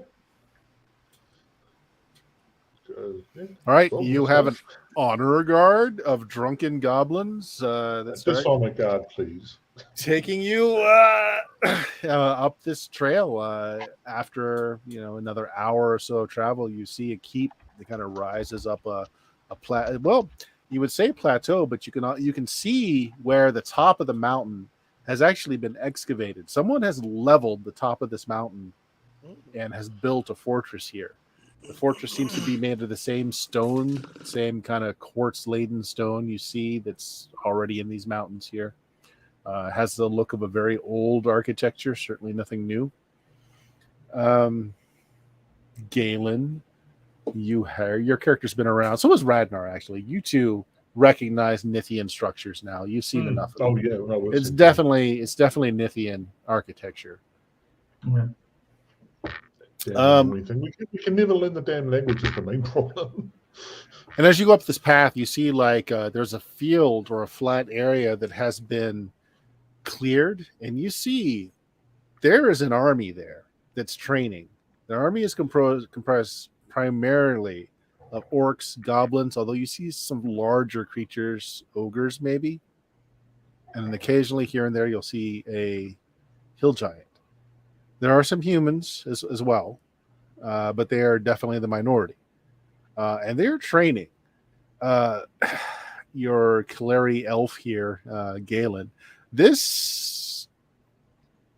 Yeah. All right, Well, you let's have go. an honor guard of drunken goblins. That's right. Dishonor guard, please. Taking you up this trail. After another hour or so of travel, you see a keep that kind of rises up a well, you would say plateau, but you can see where the top of the mountain has actually been excavated. Someone has leveled the top of this mountain and has built a fortress here. The fortress seems to be made of the same stone, same kind of quartz-laden stone you see that's already in these mountains here. Has the look of a very old architecture, certainly nothing new. Galen, your character's been around. So has Radnar, actually. You two recognize Nithian structures now. You've seen enough of Oh them. yeah, no, It's definitely Nithian architecture. Yeah. damn thing. We can never learn the damn language is the main problem. And as you go up this path, you see like there's a field or a flat area that has been cleared, and you see there is an army there that's training. The army is comprised primarily of orcs, goblins, although you see some larger creatures, ogres maybe, and then occasionally here and there you'll see a hill giant. There are some humans as well, but they are definitely the minority. And they're training. Your Kaleri elf here, Galen. This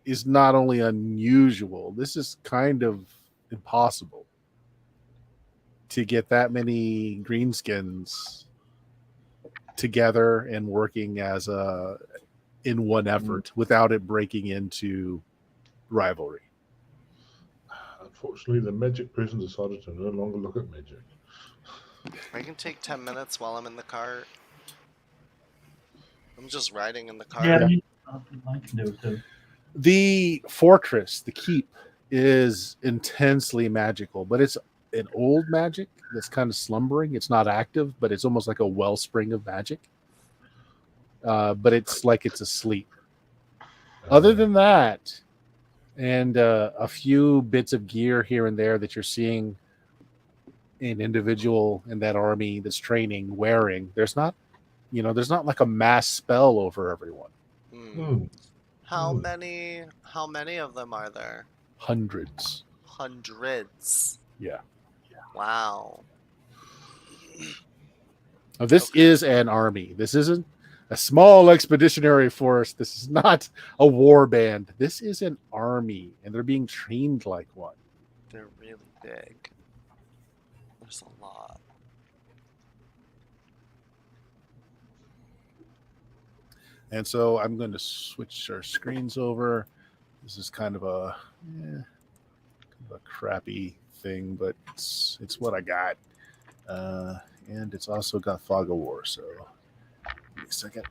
is not only unusual, this is kind of impossible to get that many greenskins together and working as in one effort without it breaking into rivalry. Unfortunately, the magic person decided to no longer look at magic. I can take 10 minutes while I'm in the cart. I'm just riding in the cart. Yeah, I can do it too. The fortress, the keep, is intensely magical, but it's an old magic that's kind of slumbering. It's not active, but it's almost like a wellspring of magic. But it's like it's asleep. Other than that, and a few bits of gear here and there that you're seeing an individual in that army that's training wearing, there's not like a mass spell over everyone. How many of them are there? Hundreds. Hundreds. Yeah. Wow. Now, this is an army. This isn't a small expeditionary force. This is not a war band. This is an army, and they're being trained like one. They're really big. There's a lot. And so I'm going to switch our screens over. This is kind of a crappy thing, but it's what I got. And it's also got Fog of War, so give me a second.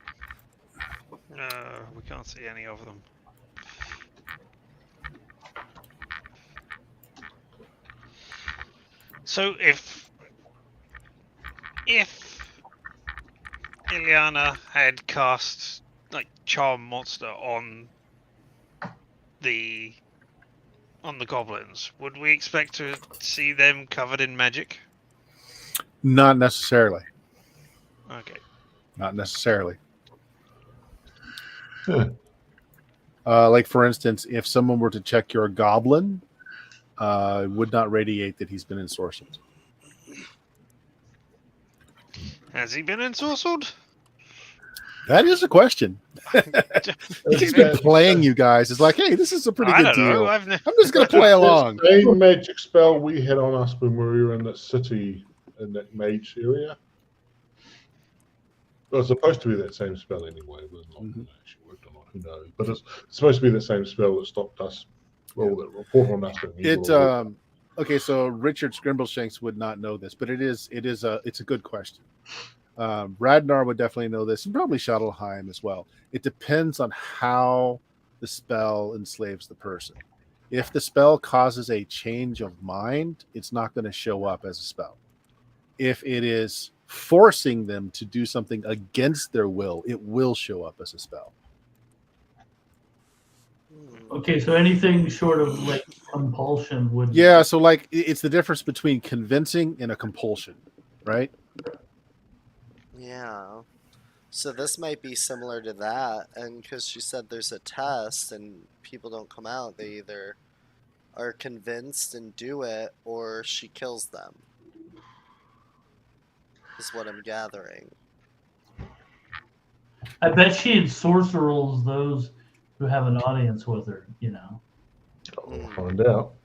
We can't see any of them. So if Ileana had cast like Charm Monster on the goblins, would we expect to see them covered in magic? Not necessarily. Okay. Not necessarily. Huh. Like for instance, if someone were to check your goblin, it would not radiate that he's been ensorcelled. Has he been ensorcelled? That is a question. He's been playing you guys. It's like, hey, this is a pretty good deal. I'm just going to play along. The same magic spell we had on us when we were in that city, in that mage area. Well, it's supposed to be that same spell anyway. It was not actually worked or not. Who knows? But it's supposed to be the same spell that stopped us. Well, that report on us. Okay, so Richard Scrimbleshanks would not know this, but it's a good question. Radnar would definitely know this, and probably Shadowheim as well. It depends on how the spell enslaves the person. If the spell causes a change of mind, it's not going to show up as a spell. If it is forcing them to do something against their will, it will show up as a spell. Okay, so anything short of like compulsion would. Yeah, so like it's the difference between convincing and a compulsion, right? Yeah. So this might be similar to that, and because she said there's a test and people don't come out, they either are convinced and do it, or she kills them. Is what I'm gathering. I bet she ensorcerals those who have an audience with her, you know. We'll find out.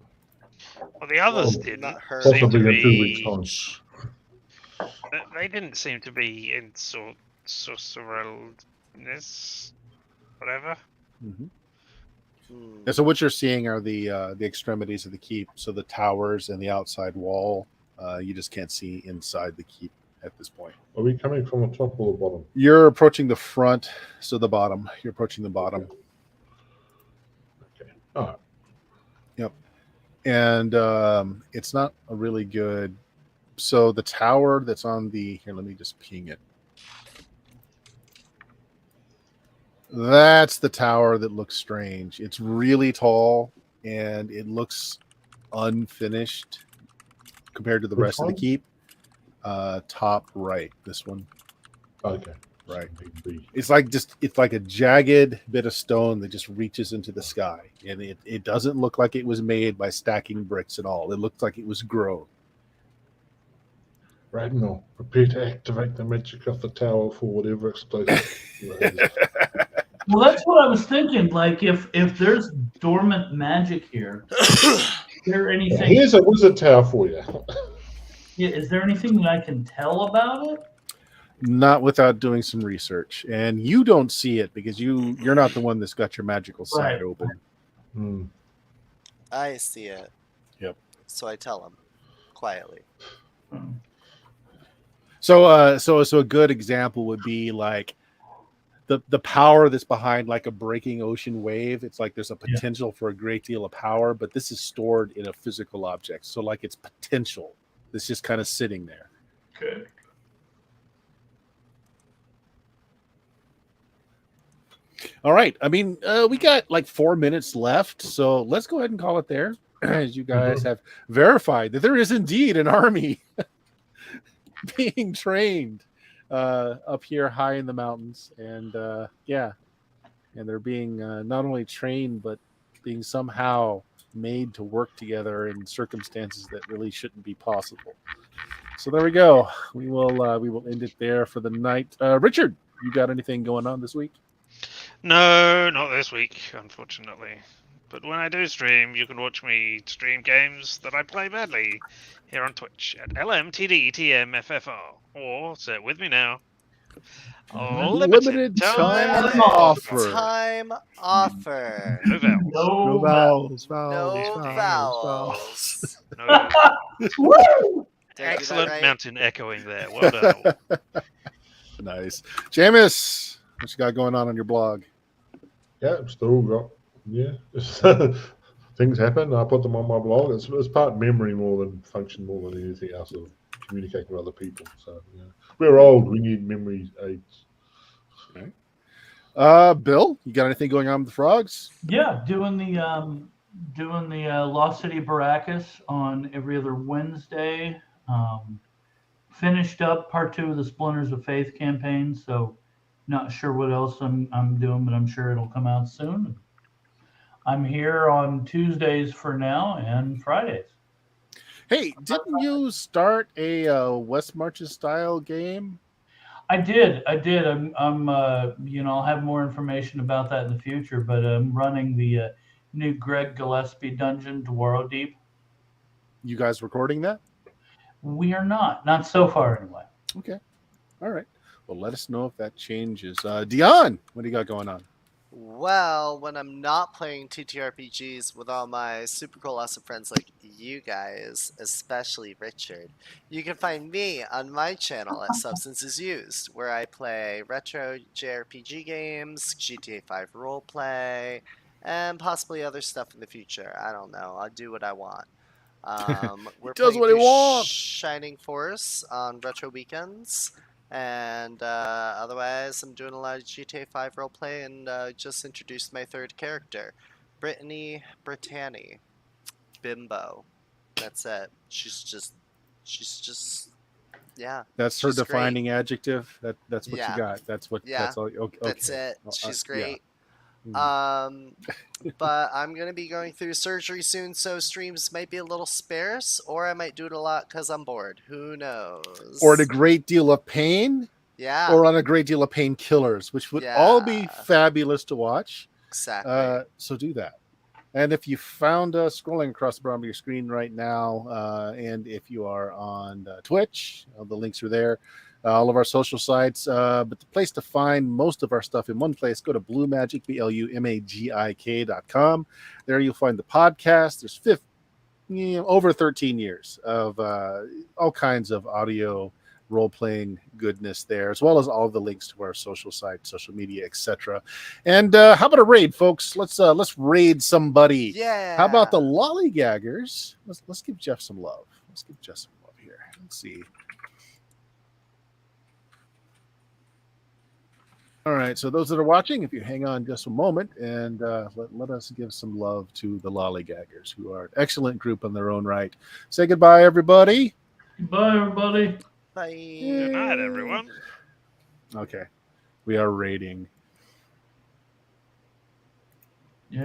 Well, the others Not didn't her. seem to Possibly in 2 weeks' be. time. They didn't seem to be in sorceralness, whatever. And so what you're seeing are the extremities of the keep, so the towers and the outside wall. You just can't see inside the keep. at this point. Are we coming from the top or the bottom? You're approaching the front, so the bottom. You're approaching the bottom. Okay. All right. Yep. And it's not a really good. So the tower that's on the here, let me just ping it. That's the tower that looks strange. It's really tall and it looks unfinished compared to the Which rest of the one? keep. Top right, this one. Okay. Right. Big B. It's like a jagged bit of stone that just reaches into the sky. And it doesn't look like it was made by stacking bricks at all. It looks like it was grown. Radnor, prepare to activate the magic of the tower for whatever explosive. Well, that's what I was thinking. Like, if there's dormant magic here, is there anything? Here's a wizard tower for you. Yeah, is there anything that I can tell about it? Not without doing some research. And you don't see it because you're not the one that's got your magical sight Right. open. Hmm. I see it. Yep. So I tell him quietly. So a good example would be like the power that's behind like a breaking ocean wave. It's like there's a potential for a great deal of power, but this is stored in a physical object. So like it's potential. It's just kind of sitting there. Okay. All right. I mean, we got like 4 minutes left, so let's go ahead and call it there. As you guys have verified that there is indeed an army being trained up here high in the mountains, and and they're being not only trained but being somehow made to work together in circumstances that really shouldn't be possible. So there we go. We will end it there for the night. Richard, you got anything going on this week? No, not this week, unfortunately. But when I do stream, you can watch me stream games that I play badly here on Twitch at LMTDTMFFR. Or, say it with me now, Limited time Limited offer. time offer. No vowels. No vowels. No vowels. No. Did I do that Excellent right? mountain echoing there. Well done. Nice. Jameis, what you got going on your blog? Yeah, I'm still got things happen. I put them on my blog. It's part memory more than function more than anything else of communicating with other people. So we're old. We need memory aids. Bill, you got anything going on with the frogs? Yeah, doing the Lost City Baracus on every other Wednesday. Finished up part 2 of the Splinters of Faith campaign, so not sure what else I'm doing, but I'm sure it'll come out soon. I'm here on Tuesdays for now and Fridays. Hey, didn't you start a West Marches style game? I did. I'm I'll have more information about that in the future, but I'm running the new Greg Gillespie dungeon, Dwaro Deep. You guys recording that? We are not so far anyway. Okay. All right. Well, let us know if that changes. Dion, what do you got going on? Well, when I'm not playing TTRPGs with all my super cool awesome friends like you guys, especially Richard, you can find me on my channel at Substances Used, where I play retro JRPG games, GTA 5 roleplay, and possibly other stuff in the future. I don't know. I'll do what I want. We're does playing what he through wants. Shining Force on retro weekends. And otherwise, I'm doing a lot of GTA 5 roleplay and just introduced my third character, Brittany Brittany. Bimbo. That's it. She's just, yeah. That's her she's great. defining adjective. That's what Yeah. you got. That's what. Yeah. That's all. Okay. That's it. Well, She's yeah. great. But I'm gonna be going through surgery soon, so streams might be a little sparse, or I might do it a lot because I'm bored. Who knows? Or at a great deal of pain, yeah, or on a great deal of painkillers, which would all be Yeah. fabulous to watch. exactly. So do that. And if you found us scrolling across the bottom of your screen right now, and if you are on Twitch, the links are there. All of our social sites, but the place to find most of our stuff in one place, go to BlueMagic, BLUMAGIK.com. There you'll find the podcast. There's over 13 years of all kinds of audio role-playing goodness there, as well as all the links to our social site, social media, etc. And how about a raid, folks? Let's raid somebody. Yeah. How about the lollygaggers? Let's give Jeff some love. Let's give Jeff some love here. Let's see. All right, so those that are watching, if you hang on just a moment, and let us give some love to the lollygaggers, who are an excellent group in their own right. Say goodbye, everybody. Bye, everybody. Bye. Good night, everyone. Okay, we are raiding. Yay.